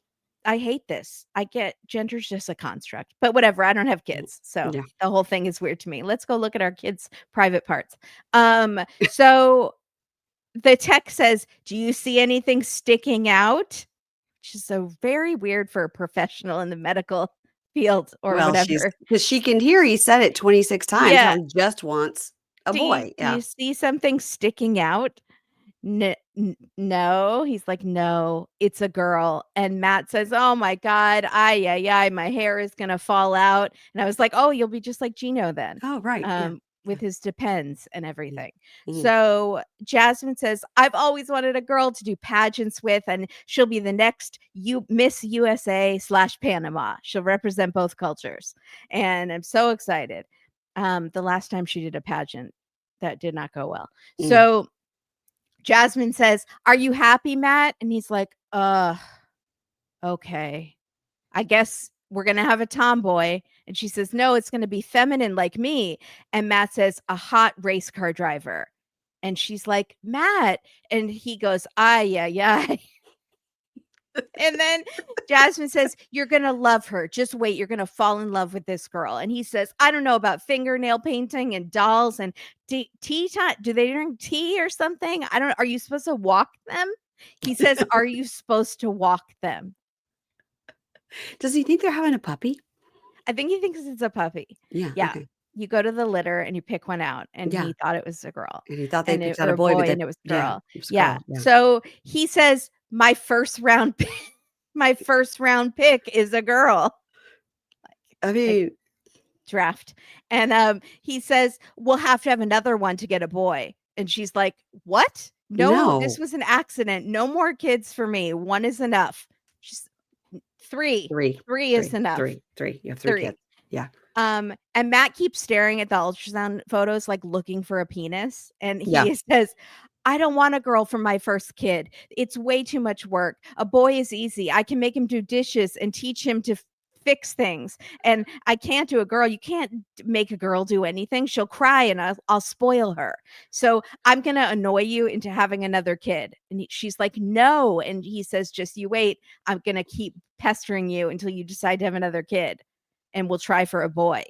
I hate this. I get gender's just a construct, but whatever. I don't have Mhm. kids. So Yeah. the whole thing is weird to me. Let's go look at our kids' private parts. So the tech says, "Do you see anything sticking out?" Which is so very weird for a professional in the medical field or Well, she's whatever. because she can hear he said it 26 times how Yeah. he just wants a boy. Do Yeah. you see something sticking out?" No. He's like, "No, it's a girl." And Matt says, "Oh my God. Ay, ay, ay, my hair is gonna fall out." And I was like, "Oh, you'll be just like Gino then." Oh, right. Yeah. With Yeah. his Depends and Mhm. everything. Mhm. So Jasmine says, "I've always wanted a girl to do pageants with, and she'll be the next Miss USA/Panama. She'll represent both cultures." And I'm so excited. The last time she did a pageant, that did not go well. Mm. So Jasmine says, "Are you happy, Matt?" And he's like, okay. I guess we're gonna have a tomboy." And she says, "No, it's gonna be feminine like me." And Matt says, "A hot race car driver." And she's like, "Matt." And he goes, "Ay, yeah, yeah." And then Jasmine says, "You're gonna love her. Just wait. You're gonna fall in love with this girl." And he says, "I don't know about fingernail painting and dolls and tea time. Do they drink tea or something? I don't. Are you supposed to walk them?" He says, "Are you supposed to walk them?" Does he think they're having a puppy? I think he thinks it's a puppy. Yeah, Yeah. okay. You go to the litter and you pick one out, and Yeah, he thought it was a girl and he thought they and picked out or a a boy, but boy, they and it was a yeah, girl. it was a Yeah. girl, yeah. So he says, "My first round my first round pick is a girl." I Like mean, draft. And he says, "We'll have to have another one to get a boy." And she's like, "What? No, this no. was an accident. No more kids for me. One is enough." She's 3. 3, 3 is 3, enough. 3, 3. You have 3 3. kids. Yeah. And Matt keeps staring at the ultrasound photos, like looking for a penis. And Yeah. he says, I don't want a girl for my first kid. It's way too much work. A boy is easy. I can make him do dishes and teach him to fix things. And I can't do a girl. You can't make a girl do anything. She'll cry and I'll spoil her. So I'm going to annoy you into having another kid. And she's like, no. And he says, just you wait. I'm going to keep pestering you until you decide to have another kid and we'll try for a boy.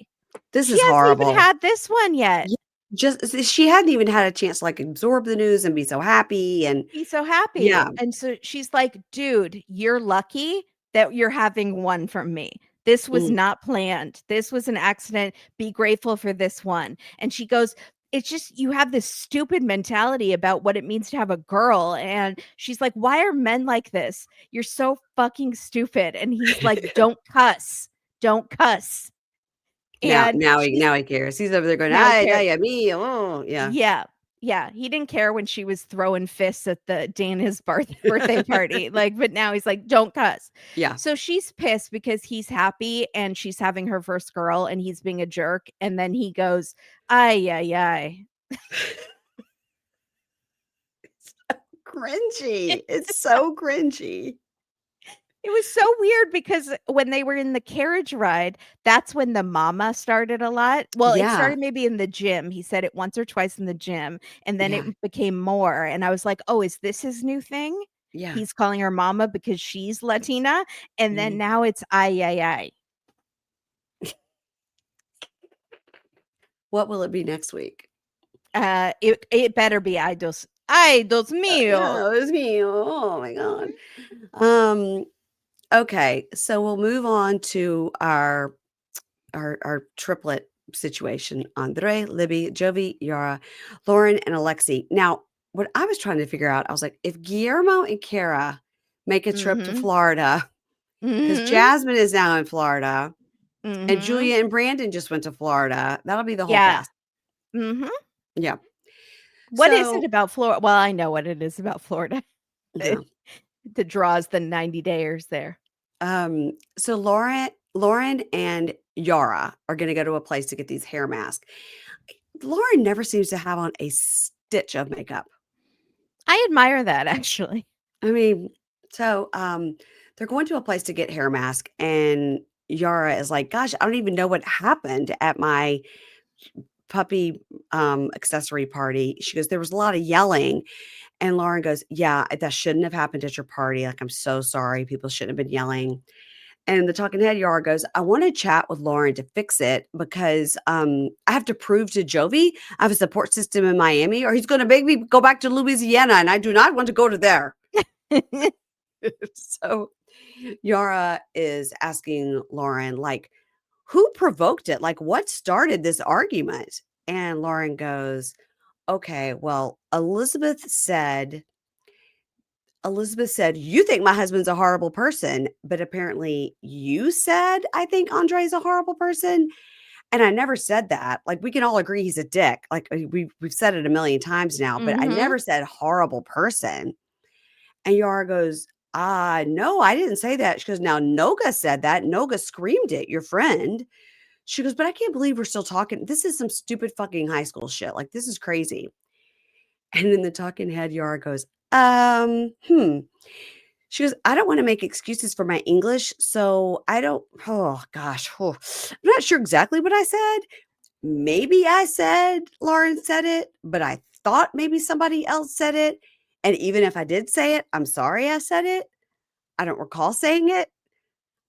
This She is hasn't even horrible. had this one yet. Yeah, just she hadn't even had a chance to, like, absorb the news and be so happy, and He's so happy. yeah. And so she's like, dude, you're lucky that you're having one from me. This was Mm. not planned. This was an accident. Be grateful for this one. And she goes, it's just you have this stupid mentality about what it means to have a girl. And she's like, why are men like this? You're so fucking stupid. And he's like, don't cuss. Don't cuss. Now And now he she's now he cares. He's over there going, now he "Ay, cares. ay, me, oh," yeah. Yeah. Yeah, he didn't care when she was throwing fists at the Dana's birthday party, like, but now he's like, "Don't cuss." Yeah. So she's pissed because he's happy and she's having her first girl and he's being a jerk, and then he goes, "Ay, ay, ay." Cringy. It's so cringy. It was so weird because when they were in the carriage ride, that's when the mama started a lot. Well, it Yeah, started maybe in the gym. He said it once or twice in the gym, and then it yeah, became more. And I was like, "Oh, is this his new thing?" yeah. He's calling her mama because she's Latina, and then Mhm. now it's ay ay ay. What will it be next week? It better be ay dos mío. Yeah, it was me. Oh my god. Um, okay, so we'll move on to our triplet situation. Andre, Libby, Jovi, Yara, Lauren, and Alexi. Now, what I was trying to figure out, I was like, if Guillermo and Kara make a trip to Mhm. Florida, because Mhm. Jasmine is now in Florida, and Mhm. Julia and Brandon just went to Florida, that'll be the whole Yeah. cast. Mhm. Yeah. What is it So, about Florida? Well, I know what it is about Florida. yeah. That draws the 90 dayers there. So Lauren and Yara are gonna go to a place to get these hair masks. Lauren never seems to have on a stitch of makeup. I admire that actually. I mean, so, they're going to a place to get hair mask, and Yara is like, "Gosh, I don't even know what happened at my puppy, accessory party." She goes, "There was a lot of yelling," and Lauren goes, "Yeah, that shouldn't have happened at your party, like, I'm so sorry, people shouldn't have been yelling." And the talking head Yara goes, "I wanna chat with Lauren to fix it because, I have to prove to Jovi I have a support system in Miami, or he's gonna make me go back to Louisiana, and I do not want to go to there." So, Yara is asking Lauren, like, "Who provoked it? Like, what started this argument?" And Lauren goes, "Okay, well, Elizabeth said, 'You think my husband's a horrible person, but apparently you said I think Andre's a horrible person, and I never said that. Like, we can all agree he's a dick. Like, we've said it a million times now, but I Mhm. never said horrible person.'" And Yara goes, no, I didn't say that." She goes, "Now Noga said that. Noga screamed it, your friend." She goes, "But I can't believe we're still talking. This is some stupid fucking high school shit. Like, this is crazy." And then the talking head, Yara goes, hmm. She goes, "I don't want to make excuses for my English. So I don't, oh gosh, I'm not sure exactly what I said. Maybe I said Lauren said it, but I thought maybe somebody else said it. And even if I did say it, I'm sorry I said it. I don't recall saying it.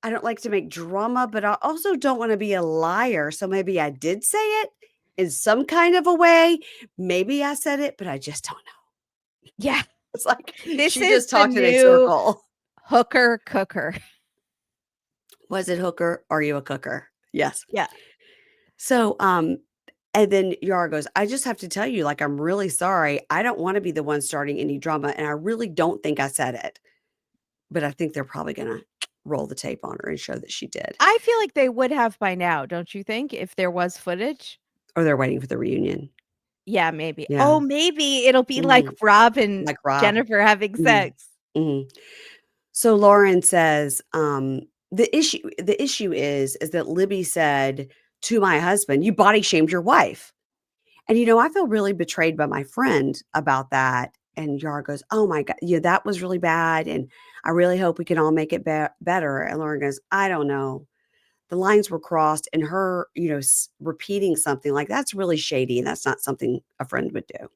I don't like to make drama, but I also don't want to be a liar. So maybe I did say it in some kind of a way. Maybe I said it, but I just don't know." Yeah. It's like This she is just the talked in a new circle. hooker cooker. Was it hooker? Are you a cooker? Yes. Yeah. So, and then Yara goes, "I just have to tell you, like, I'm really sorry. I don't want to be the one starting any drama. And I really don't think I said it. But I think they're probably going to roll the tape on her and show that she did. I feel like they would have by now, don't you think, if there was footage? Or they're waiting for the reunion. Yeah, maybe. Yeah. Oh, maybe it'll be like Mhm. Rob and Like Rob. Jennifer having Mhm. sex. Mhm. So Lauren says, the issue is that Libby said to my husband. You body shamed your wife. And, I feel really betrayed by my friend about that. And Yara goes, oh my God, yeah, that was really bad. And I really hope we can all make it better. And Loren goes, I don't know. The lines were crossed, and her, repeating something like that's really shady. And that's not something a friend would do.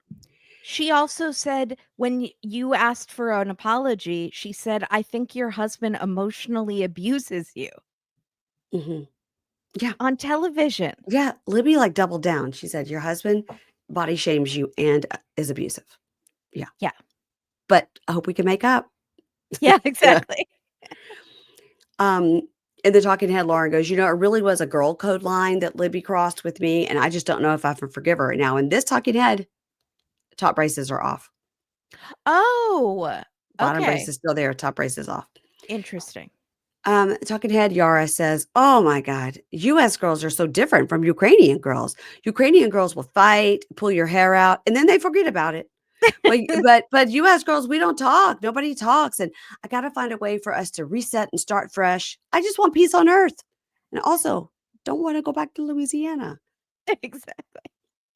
She also said when you asked for an apology, she said, "I think your husband emotionally abuses you." Hmm. Yeah. On television. Yeah. Libby like doubled down. She said, your husband body shames you and is abusive. Yeah. Yeah. But I hope we can make up. Yeah, Yeah. exactly. Um, in the talking head, Lauren goes, it really was a girl code line that Libby crossed with me, and I just don't know if I can forgive her. Now, in this talking head, top braces are off. Oh, Bottom brace okay. is still there. Top brace is off. Interesting. Talking head, Yara says, oh my God, US girls are so different from Ukrainian girls. Ukrainian girls will fight, pull your hair out, and then they forget about it. But US girls, we don't talk. Nobody talks. And I gotta find a way for us to reset and start fresh. I just want peace on earth. And also don't want to go back to Louisiana. Exactly.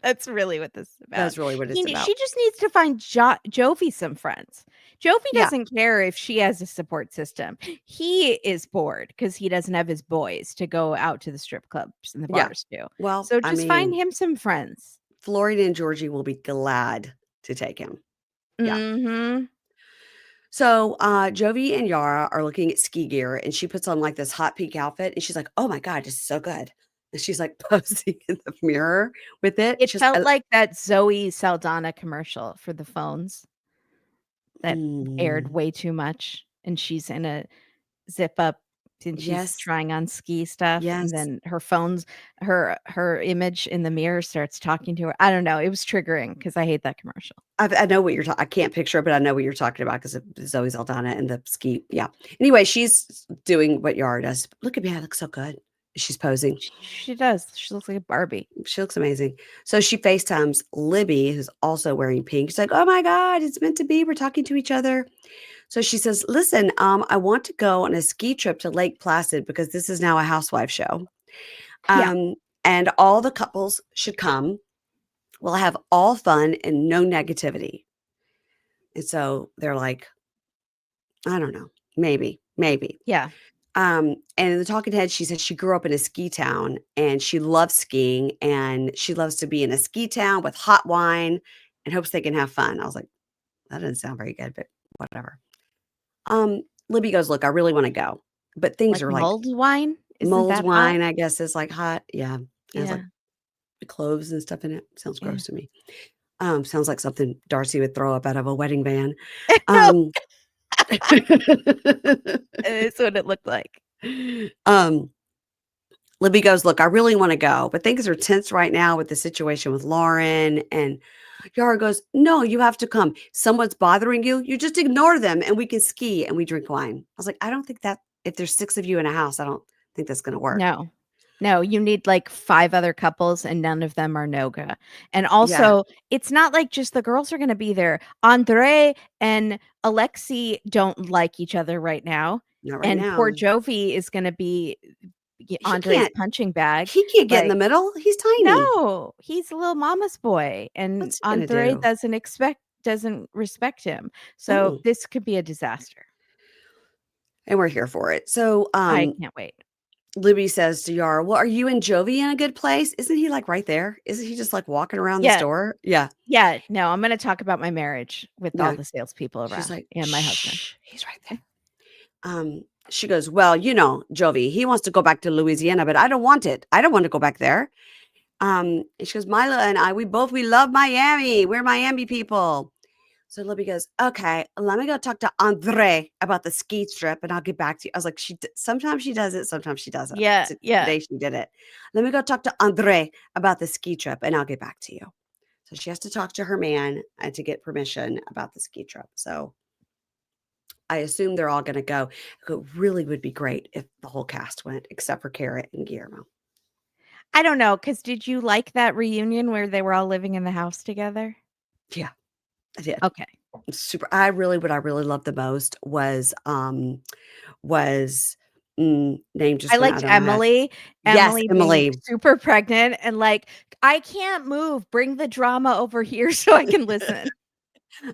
That's really what this is about. That's really what it's She about. just needs to find Jovi some friends. Jovi Yeah. doesn't care if she has a support system. He is bored because he doesn't have his boys to go out to the strip clubs and the Yeah. bars to. Well, So I just find mean, him some friends. Loren and Georgi will be glad to take him. Yeah. Mhm. So Jovi and Yara are looking at ski gear, and she puts on like this hot pink outfit, and she's like, oh my God, this is so good. And she's like posing in the mirror with it. It She's felt like that Zoe Saldana commercial for the phones that aired mm, way too much, and she's in a zip up and she's yes, trying on ski stuff, and yes. then her image in the mirror starts talking to her. I don't know, it was triggering because I hate that commercial. I know what you're talking. I can't picture it, but I know what you're talking about because of Zoe Saldana and the ski. Yeah. Anyway, she's doing what Yara does. Look at me, I look so good. She's posing. She does. She looks like a Barbie. She looks amazing. So she FaceTimes Libby, who's also wearing pink. She's like, "Oh my God, it's meant to be. We're talking to each other." So she says, "Listen, I want to go on a ski trip to Lake Placid because this is now a housewife show. Yeah. Um, and all the couples should come. We'll have all fun and no negativity." And so they're like, I don't know, maybe, maybe. Yeah. And in the talking head, she said she grew up in a ski town and she loves skiing and she loves to be in a ski town with hot wine and hopes they can have fun. I was like, that doesn't sound very good, but whatever. Libby goes, look, I really want to go, but things Like are like mulled wine? Isn't mulled that hot? wine, I guess is like hot. Yeah. It has like Yeah. cloves and stuff in it. Sounds Yeah. gross to me. Sounds like something Darcey would throw up out of a wedding van. Um, It's what it looked like. um, Libby goes, look, I really want to go, but things are tense right now with the situation with Loren. And Yara goes, no, you have to come. Someone's bothering you. You just ignore them and we can ski and we drink wine. I was like, I don't think that if there's 6 of you in a house, I don't think that's going to work. No. No, you need, like, 5 other couples, and none of them are Noga. And Yeah, also, it's not like just the girls are gonna be there. Andre and Alexi don't like each other right now, not right and poor now. Jovi is gonna be He Andre's can't punching bag. he can't get in the Like, middle. He's tiny. no, he's a little mama's boy, and What's he going to Andre do? doesn't respect him. So, Mm-mm. this could be a disaster. And we're here for it. So, I can't wait. Libby says to Yara, well, are you and Jovi in a good place? Isn't he like right there? Isn't he just like walking around the Yeah. store? Yeah. Yeah, no, I'm gonna talk about my marriage with all Yeah. the salespeople She's around like, and my husband. shh, he's right there. She goes, well, Jovi, he wants to go back to Louisiana, but I don't want it. I don't want to go back there. And she goes, Mila and I, we love Miami. We're Miami people. So Libby goes, okay, let me go talk to Andre about the ski trip and I'll get back to you. I was like, sometimes she does it, sometimes she doesn't. Yeah, So yeah. today she did it. Let me go talk to Andre about the ski trip and I'll get back to you. So she has to talk to her man to get permission about the ski trip. So I assume they're all going to go. It really would be great if the whole cast went, except for Carrot and Guillermo. I don't know, cause did you like that reunion where they were all living in the house together? Yeah, I did. Okay. Super. What I really loved the most was Name I just went out liked of my head. Emily. Yes, Emily being Emily. super pregnant and like, "I can't move, bring the drama over here so I can listen."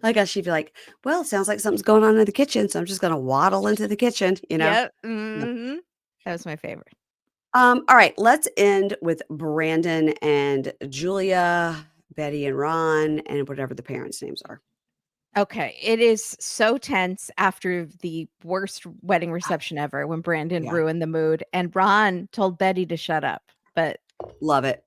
I guess she'd be like, "Well, sounds like something's going on in the kitchen, so I'm just gonna waddle into the kitchen," you know? Yep, Yeah. mhm. That was my favorite. All right, let's end with Brandon and Julia, Betty and Ron, and whatever the parents' names are. Okay, it is so tense after the worst wedding reception ever when Brandon Yeah, ruined the mood, and Ron told Betty to shut up, but love it.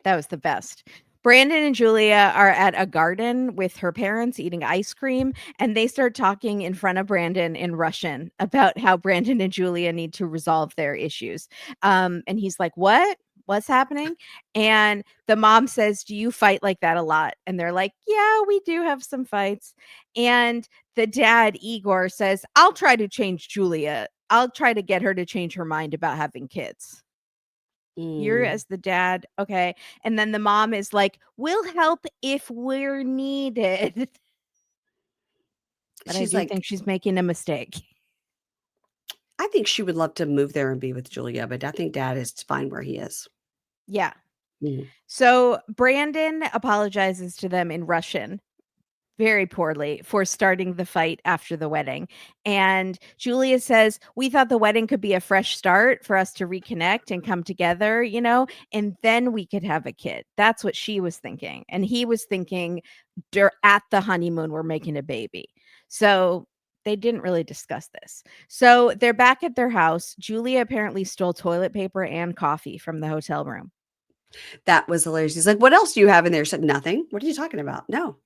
that was the best. Brandon and Julia are at a garden with her parents eating ice cream, and they start talking in front of Brandon in Russian about how Brandon and Julia need to resolve their issues. And he's like, "What? What's happening?" And the mom says, "Do you fight like that a lot?" And they're like, "Yeah, we do have some fights." And the dad, Igor, says, "I'll try to change Julia. I'll try to get her to change her mind about having kids." You're Mm. as the dad, okay, and then the mom is like, "We'll help if we're needed." But I She's do like, think she's making a mistake. I think she would love to move there and be with Julia, but I think dad is fine where he is. Yeah. Mhm. So, Brandon apologizes to them in Russian very poorly for starting the fight after the wedding. And Julia says, "We thought the wedding could be a fresh start for us to reconnect and come together, and then we could have a kid." That's what she was thinking. And he was thinking, at the honeymoon, we're making a baby. So they didn't really discuss this. So they're back at their house. Julia apparently stole toilet paper and coffee from the hotel room. That was hilarious. He's like, "What else do you have in there?" She said, "Nothing." "What are you talking about?" "No."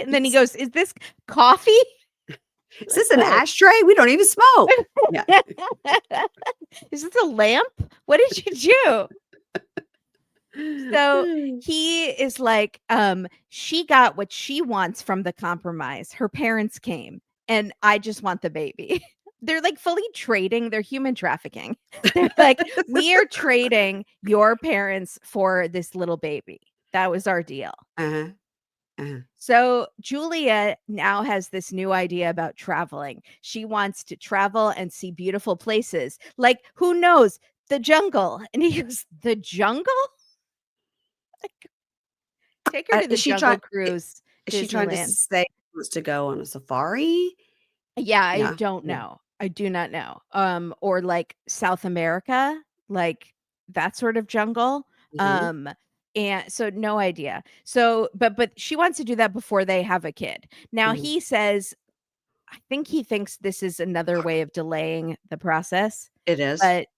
And then he goes, "Is this coffee?" "Is Like, this an oh. ashtray? We don't even smoke." Yeah. Is this a lamp? What did you do? So he is like, she got what she wants from the compromise. Her parents came, and I just want the baby. They're like fully trading, they're human trafficking. They're like, "We are trading your parents for this little baby. That was our deal." Uh-huh, uh-huh. So Julia now has this new idea about traveling. She wants to travel and see beautiful places. Like, who knows? The jungle. And he goes, "The jungle? Like, take her to the Is she Jungle trying Cruise, is she trying to Disneyland." say she wants to go on a safari? Yeah, I Yeah. don't Yeah. know. I do not know. Or like South America, like that sort of jungle. Mhm, Um, and so no idea. So, but she wants to do that before they have a kid. Now mhm. he says, I think he thinks this is another way of delaying the process, It is. but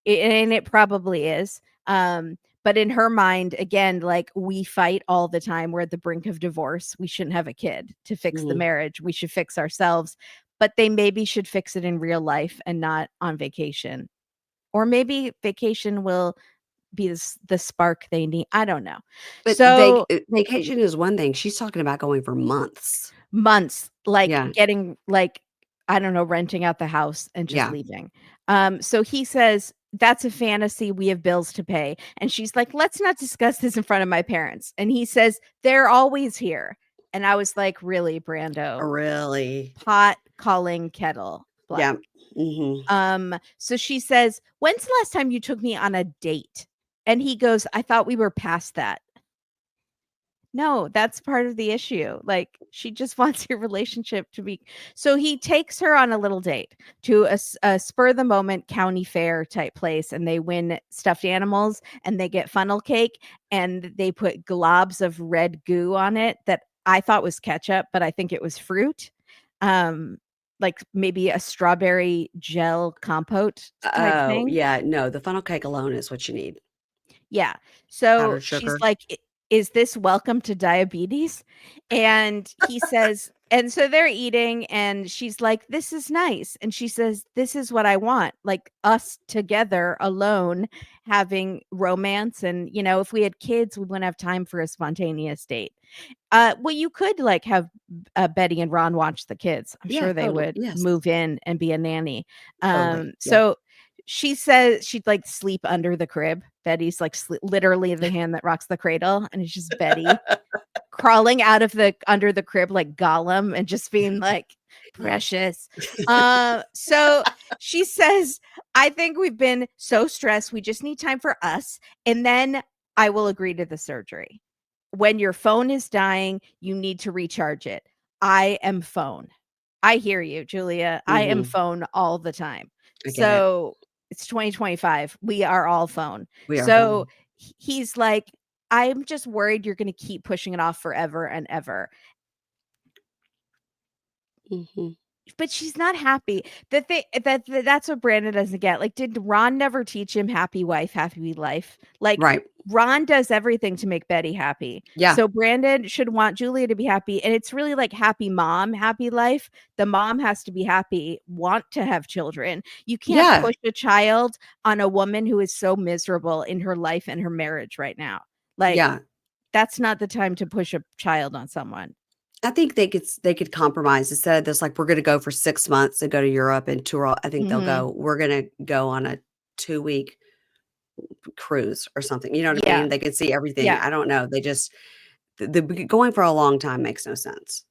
it probably is. But in her mind, again, like, we fight all the time. We're at the brink of divorce. We shouldn't have a kid to fix the Mhm. marriage. We should fix ourselves. But they maybe should fix it in real life and not on vacation. Or maybe vacation will be the spark they need. I don't know. But So vacation is one thing, she's talking about going for months. months, like, Yeah, getting, like, I don't know, renting out the house and just yeah. leaving. So he says, "That's a fantasy, we have bills to pay." And she's like, "Let's not discuss this in front of my parents." And he says, "They're always here." And I was like, "Really, Brando? Really? Pot calling kettle Yeah. black." Mhm. So she says, "When's the last time you took me on a date?" And he goes, "I thought we were past that." No, that's part of the issue. Like, she just wants your relationship to be. So he takes her on a little date to a spur of the moment county fair type place, and they win stuffed animals, and they get funnel cake, and they put globs of red goo on it that I thought was ketchup, but I think it was fruit. Um, like maybe a strawberry gel compote type Oh, thing. yeah, no, the funnel cake alone is what you need. Yeah. So Powdered she's sugar. like, "Is this welcome to diabetes?" And he says, and so they're eating, and she's like, "This is nice." And she says, "This is what I want, like us together alone having romance. And, if we had kids, we wouldn't have time for a spontaneous date." Well, you could like have Betty and Ron watch the kids. I'm Yeah, sure they totally, would yes, move in and be a nanny. totally, yeah. So she says she'd like sleep under the crib. Betty's like literally the hand that rocks the cradle, and it's just Betty. crawling out of the under the crib like Gollum and just being like, precious. So she says, I think we've been so stressed. We just need time for us. And then I will agree to the surgery. When your phone is dying, you need to recharge it. I am phone. I hear you, Julia. I am Mhm. phone all the time. I get it. So it's 2025. We are all phone. We are So fun. he's like, I'm just worried you're going to keep pushing it off forever and ever. Mhm. But she's not happy. That's what Brandon doesn't get. Like, did Ron never teach him happy wife, happy life? Like, Right. Ron does everything to make Betty happy. Yeah. So Brandon should want Julia to be happy. And it's really like happy mom, happy life. The mom has to be happy, want to have children. You can't Yeah. push a child on a woman who is so miserable in her life and her marriage right now. Like, Yeah. that's not the time to push a child on someone. I think they could compromise instead of this, like, we're gonna go for 6 months and go to Europe and tour all I think they'll Mhm. go, we're gonna go on a 2-week cruise or something, you know what I Yeah. mean? They could see everything. Yeah. I don't know. They just the going for a long time makes no sense.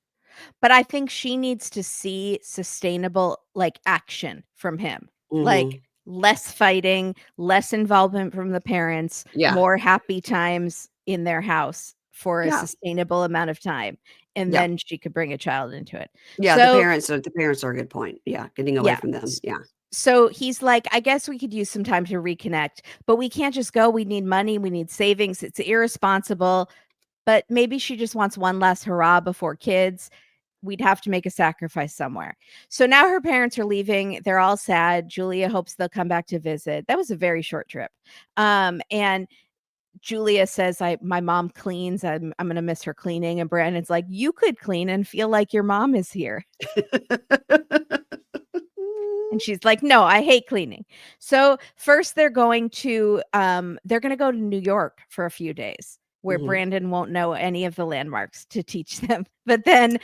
But I think she needs to see sustainable, like, action from him. Like, Mhm. less fighting, less involvement from the parents, Yeah. more happy times in their house for a Yeah. sustainable amount of time, and Yeah. then she could bring a child into it. Yeah, So, the parents are a good point. Yeah, getting away yeah. from them. Yeah. So he's like, I guess we could use some time to reconnect, but we can't just go. We need money. We need savings. It's irresponsible. But maybe she just wants one last hurrah before kids. We'd have to make a sacrifice somewhere. So now her parents are leaving. They're all sad. Julia hopes they'll come back to visit. That was a very short trip. And Julia says, my mom cleans. I'm gonna miss her cleaning. And Brandon's like, you could clean and feel like your mom is here. And she's like, "No, I hate cleaning." So first they're going to go to New York for a few days where Mhm. Brandon won't know any of the landmarks to teach them. But then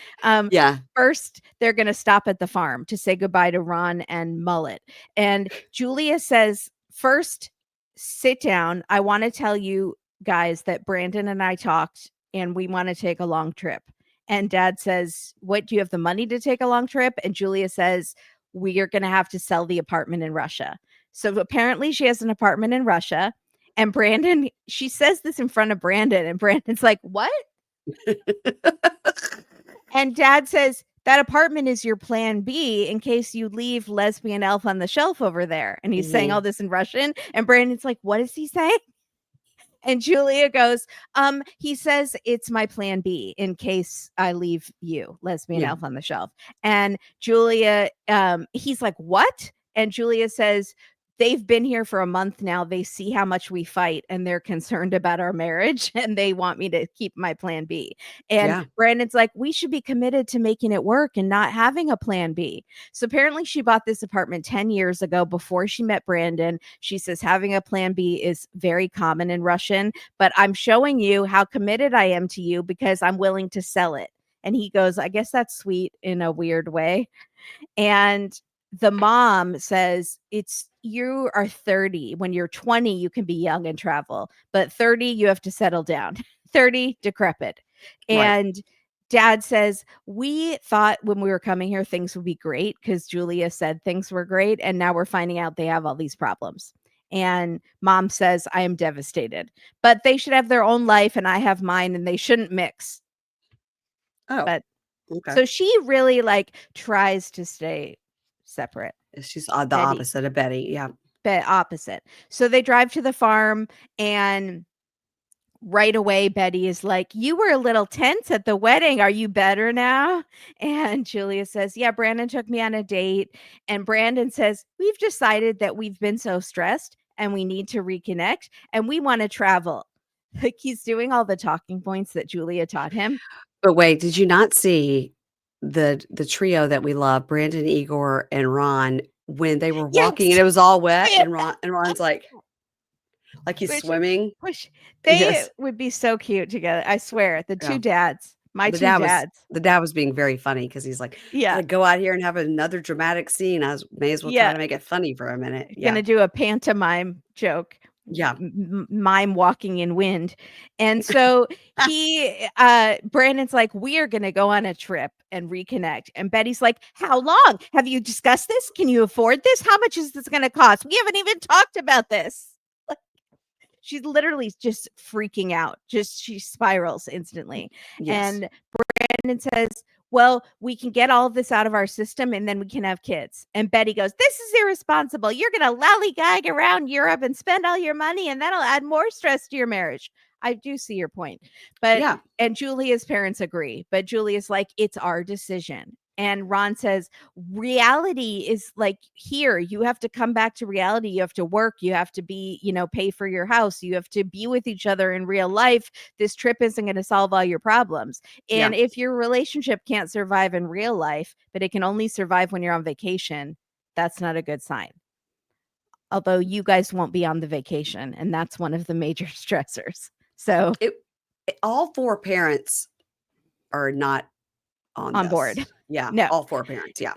Yeah. first they're going to stop at the farm to say goodbye to Ron and Mullet. And Julia says, "First, sit down. I want to tell you guys that Brandon and I talked and we want to take a long trip." And Dad says, "What, do you have the money to take a long trip?" And Julia says, "We are going to have to sell the apartment in Russia." So apparently she has an apartment in Russia. And Brandon, she says this in front of Brandon, and Brandon's like, "What?" And Dad says, "That apartment is your plan B in case you leave lesbian elf on the shelf over there." And he's saying all Mhm. this in Russian. And Brandon's like, "What is he saying?" And Julia goes, he says it's my plan B in case I leave you, lesbian Yeah. elf on the shelf. And Julia, he's like, what? And Julia says, they've been here for a month now. They see how much we fight and they're concerned about our marriage and they want me to keep my plan B. And Yeah. Brandon's like, we should be committed to making it work and not having a plan B. So apparently she bought this apartment 10 years ago before she met Brandon. She says having a plan B is very common in Russian, but I'm showing you how committed I am to you because I'm willing to sell it. And he goes, I guess that's sweet in a weird way. And the mom says, it's you are 30. When you're 20, you can be young and travel, but 30, you have to settle down. 30, decrepit. Right. And Dad says, we thought when we were coming here, things would be great because Julia said things were great. And now we're finding out they have all these problems. And mom says, I am devastated, but they should have their own life and I have mine and they shouldn't mix. Oh, But okay. so she really like tries to stay separate. She's, the Betty, opposite of Betty. Yeah. but opposite. So they drive to the farm and right away Betty is like, "You were a little tense at the wedding. Are you better now?" And Julia says, "Yeah, Brandon took me on a date." And Brandon says, "We've decided that we've been so stressed and we need to reconnect and we want to travel." Like he's doing all the talking points that Julia taught him. But wait, did you not see the trio that we love, Brandon, Igor, and Ron, when they were walking and Yes. it was all wet and Ron's like he's Which swimming? which they Yes. would be so cute together, I swear, the 2 Yeah. dads, my The 2 dad was dads. the dad was being very funny because he's like, Yeah, "Gotta go out here and have another dramatic scene. May as well try yeah, to make it funny for a minute." Yeah. gonna do a pantomime joke. Yeah. mime walking in wind. And so Brandon's like, we are going to go on a trip and reconnect. And Betty's like, how long? Have you discussed this? Can you afford this? How much is this going to cost? We haven't even talked about this. Like, she's literally just freaking out. She spirals instantly. Yes. And Brandon says, well, we can get all of this out of our system and then we can have kids. And Betty goes, this is irresponsible. You're going to lollygag around Europe and spend all your money, and that'll add more stress to your marriage. I do see your point. But, Yeah. and Julia's parents agree, but Julia's like, it's our decision. And Ron says, reality is like here. You have to come back to reality. You have to work. You have to be, pay for your house. You have to be with each other in real life. This trip isn't going to solve all your problems. And Yeah. if your relationship can't survive in real life, but it can only survive when you're on vacation, that's not a good sign. Although you guys won't be on the vacation, and that's one of the major stressors. So all 4 parents are not on on board. this. Yeah. No. All 4 parents. Yeah.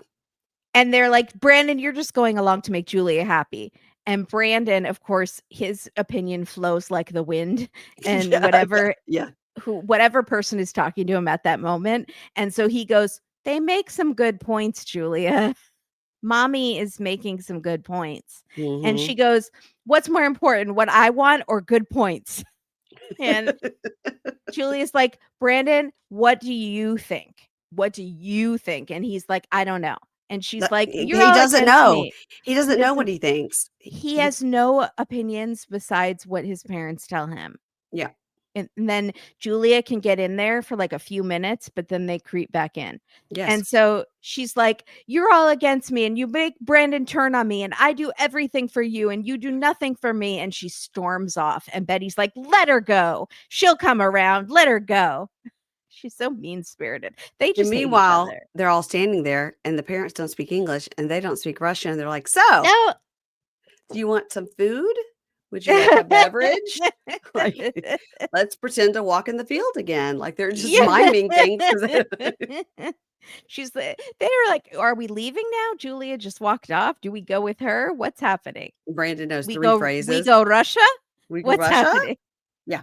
And they're like, Brandon, you're just going along to make Julia happy. And Brandon, of course, his opinion flows like the wind, and Yeah. whatever person is talking to him at that moment. And so he goes, they make some good points, Julia. Mommy is making some good points. Mm-hmm. And she goes, what's more important, what I want or good points? And Julia's like, Brandon, what do you think? What do you think? And he's like, I don't know. And she's like, he you're all doesn't against know. me. He doesn't know what he thinks. He has no opinions besides what his parents tell him. Yeah. And then Julia can get in there for like a few minutes, but then they creep back in. Yes. And so she's like, you're all against me and you make Brandon turn on me and I do everything for you and you do nothing for me. And she storms off. And Betty's like, let her go. She'll come around. Let her go. She's so mean-spirited. They just hate each meanwhile, other. they're all standing there and the parents don't speak English and they don't speak Russian. And they're like, so No. do you want some food? Would you like a beverage? Like, let's pretend to walk in the field again. Like they're just miming things. They're like, are we leaving now? Julia just walked off. Do we go with her? What's happening? Brandon knows 3 phrases. We go Russia? What's happening? Yeah.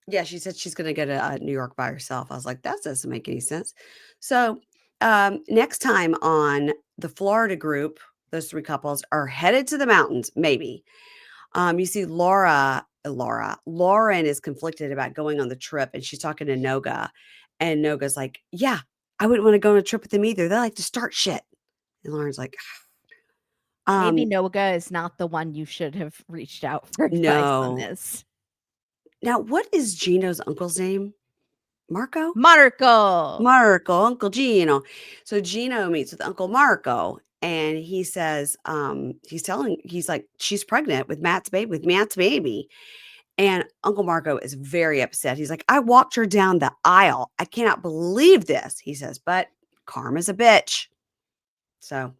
Yeah, she said she's going to go to New York by herself. I was like, that doesn't make any sense. So next time on the Florida group, those 3 couples are headed to the mountains, maybe. You see Loren is conflicted about going on the trip, and she's talking to Noga, and Noga's like, yeah, I wouldn't want to go on a trip with them either. They like to start shit. And Lauren's like, maybe Noga is not the one you should have reached out for advice on this. Now, what is Gino's uncle's name? Marco? Marco, Uncle Gino. So Gino meets with Uncle Marco. And he says, he's like, she's pregnant with Matt's baby. And Uncle Marco is very upset. He's like, I walked her down the aisle. I cannot believe this. He says, but karma's a bitch. So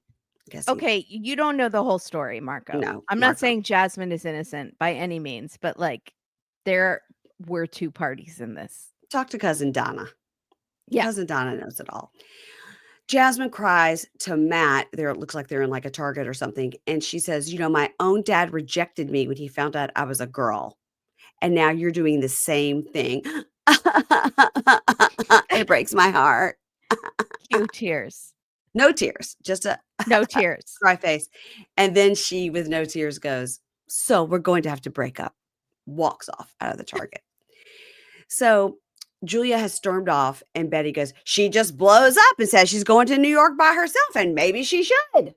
I guess. Okay. You don't know the whole story, Marco. No. I'm not saying Jasmine is innocent by any means, but like there were 2 parties in this. Talk to Cousin Donna. Yeah. Cousin Donna knows it all. Jasmine cries to Matt. It looks like they're in like a Target or something. And she says, my own dad rejected me when he found out I was a girl. And now you're doing the same thing. It breaks my heart. Cue tears. No tears. Just no tears. Cry face. And then she, with no tears, goes, so we're going to have to break up. Walks off out of the Target. So Julia has stormed off, and Betty goes, she just blows up and says she's going to New York by herself, and maybe she should.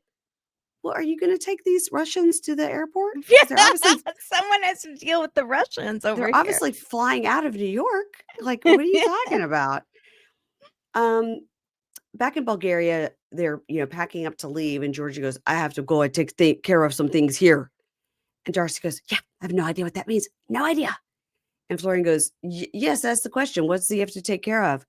Well, are you going to take these Russians to the airport? Yeah, someone has to deal with the Russians over here. They're obviously flying out of New York. Like, what are you talking about? Back in Bulgaria, they're packing up to leave, and Georgie goes, I have to go and take care of some things here. And Darcey goes, yeah, I have no idea what that means. No idea. And Florian goes, yes, that's the question. What's he have to take care of?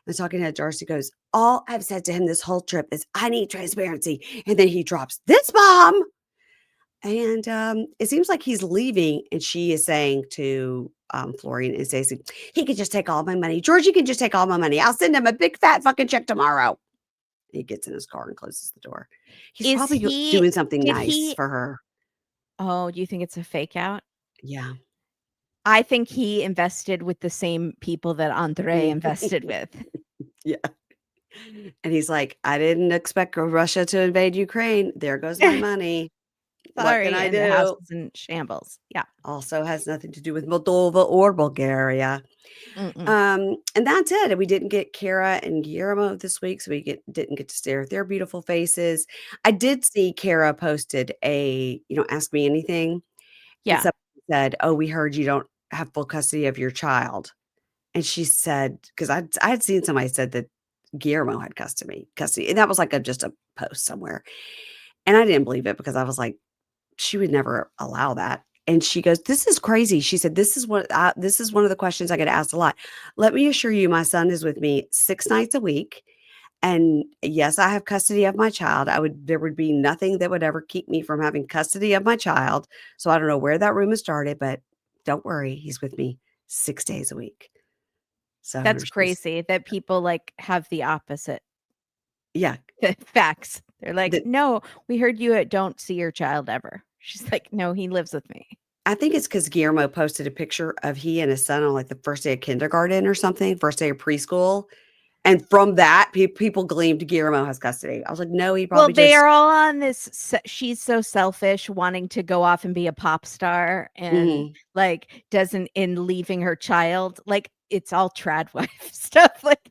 And talking head Darcey goes, all I've said to him this whole trip is I need transparency. And then he drops this bomb. And it seems like he's leaving. And she is saying to Florian and Stacey, he can just take all my money. Georgie can just take all my money. I'll send him a big fat fucking check tomorrow. He gets in his car and closes the door. He's probably doing something nice for her. Oh, do you think it's a fake out? Yeah. I think he invested with the same people that Andre invested with. Yeah. And he's like, "I didn't expect Russia to invade Ukraine. There goes my money. What can Sorry, I and the house do?" is in shambles. Yeah. Also has nothing to do with Moldova or Bulgaria. Mm-mm. And that's it. We didn't get Kara and Guillermo this week, so didn't get to stare at their beautiful faces. I did see Kara posted a, ask me anything, and Yeah. somebody said, "Oh, we heard you don't have full custody of your child." And she said, because I had seen somebody said that Guillermo had custody, and that was like just a post somewhere. And I didn't believe it because I was like, she would never allow that. And she goes, "This is crazy." She said, this is one of the questions I get asked a lot. Let me assure you, my son is with me 6 nights a week. And yes, I have custody of my child. There would be nothing that would ever keep me from having custody of my child. So I don't know where that rumor started, but don't worry, he's with me 6 days a week. So That's she's, crazy that people, like, have the opposite yeah, facts. They're like, that "No, we heard you don't see your child ever." She's like, "No, he lives with me." I think it's because Guillermo posted a picture of he and his son on like the first day of kindergarten or something, first day of preschool. And from that, people gleamed Guillermo has custody. I was like, "No, he Well, probably they just." are all on this she's so selfish wanting to go off and be a pop star and, Mhm. like, doesn't in leaving her child, like, it's all trad wife stuff, like,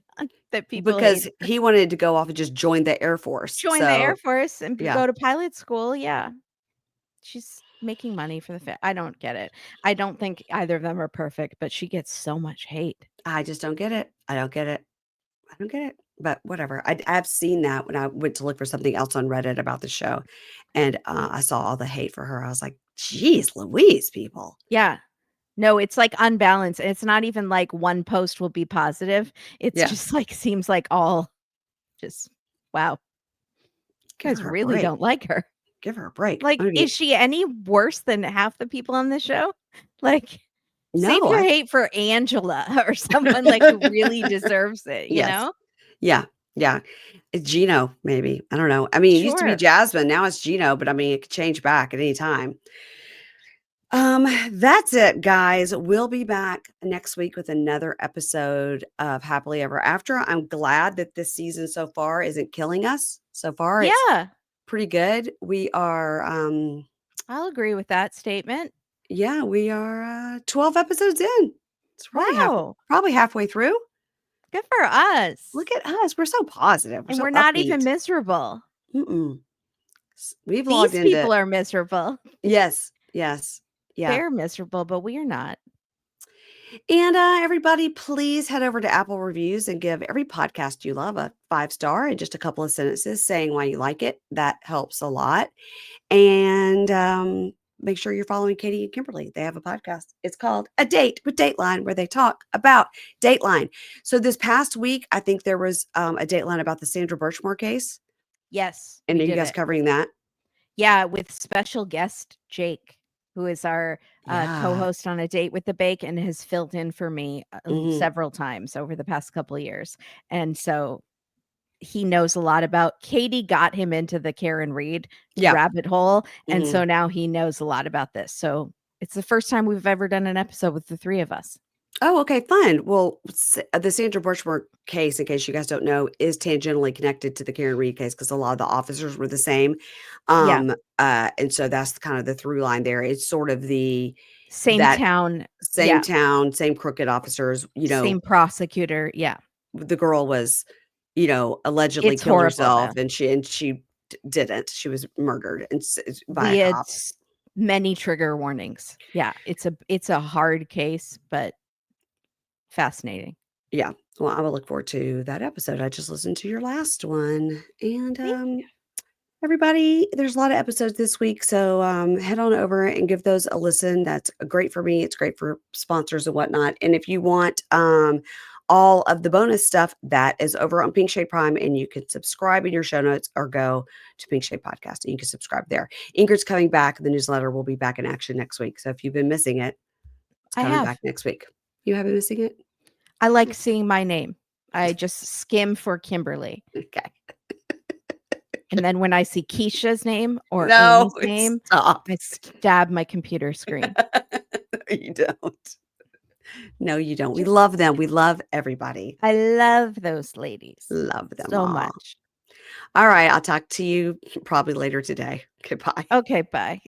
that people hate. Because he wanted to go off and just join the Air Force. Join the Air So, Force and yeah, go to pilot school, yeah. She's making money for the I don't get it. I don't think either of them are perfect, but she gets so much hate. I just don't get it. I don't get it. I don't get it. But whatever. I've seen that when I went to look for something else on Reddit about the show, and I saw all the hate for her. I was like, "Geez, Louise, people." Yeah. No, it's, like, unbalanced, and it's not even like one post will be positive. It's Yeah, just, like, seems like all just, wow, you give guys her a really break. don't like her. Give her a break. Like, is she any worse than half the people on the show? Like, save No, your I hate for Angela or someone, like, who really deserves it, you yes. know? Yeah, yeah. It's Gino, maybe. I don't know. I mean, it used to be Sure. Jasmine, now it's Gino, but I mean, it could change back at any time. That's it, guys. We'll be back next week with another episode of Happily Ever After. I'm glad that this season so far isn't killing us. So far, it's Yeah, pretty good. I'll agree with that statement. We are 12 episodes in. It's Wow, probably halfway through. good for us. Look at us. We're so positive. We're And so we're not even upbeat. miserable. Mm-mm. We've logged These into people are miserable. yes, yes, yeah. They're miserable, but we are not. And everybody, please head over to Apple Reviews and give every podcast you love a 5 star and just a couple of sentences saying why you like it. That helps a lot. And make sure you're following Katie and Kimberly. They have a podcast. It's called A Date with Dateline, where they talk about Dateline. So this past week, I think there was a Dateline about the Sandra Birchmore case. Yes, And we are you did guys it. covering that? Yeah, with special guest Jake, who is our, Yeah. co-host on A Date with the Bake and has filled in for me, Hmm. several times over the past couple of years, and so he knows a lot about Katie got him into the Karen Reed Yeah. rabbit hole, and Hmm. so now he knows a lot about this, so it's the first time we've ever done an episode with the 3 of us. Oh, okay, fun. Well, the Sandra Birchmore case, in case you guys don't know, is tangentially connected to the Karen Reed case because a lot of the officers were the same. Yeah, And so that's kind of the through line there. It's sort of same that town, same yeah, town, same crooked officers. same prosecutor, yeah. The girl was, allegedly It's killed horrible, herself, though. and she didn't. She was murdered by We a had cop. many trigger warnings. Yeah, it's a hard case, but fascinating. Yeah. Well, I will look forward to that episode. I just listened to your last one, and Thank you. everybody, there's a lot of episodes this week, so head on over and give those a listen. That's great for me. It's great for sponsors and whatnot. And if you want all of the bonus stuff, that is over on Pink Shade Prime, and you can subscribe in your show notes or go to Pink Shade Podcast and you can subscribe there. Ingrid's coming back. The newsletter will be back in action next week. So if you've been missing it, it's I coming back have. next week. You have been missing it? I like seeing my name. I just skim for Kimberly. Okay. And then when I see Keisha's name or No, Amy's name, stop. I stab my computer screen. No, you don't. No, you don't. We love them. We love everybody. I love those ladies Love them so all. much. All right. I'll talk to you probably later today. Goodbye. Okay, bye.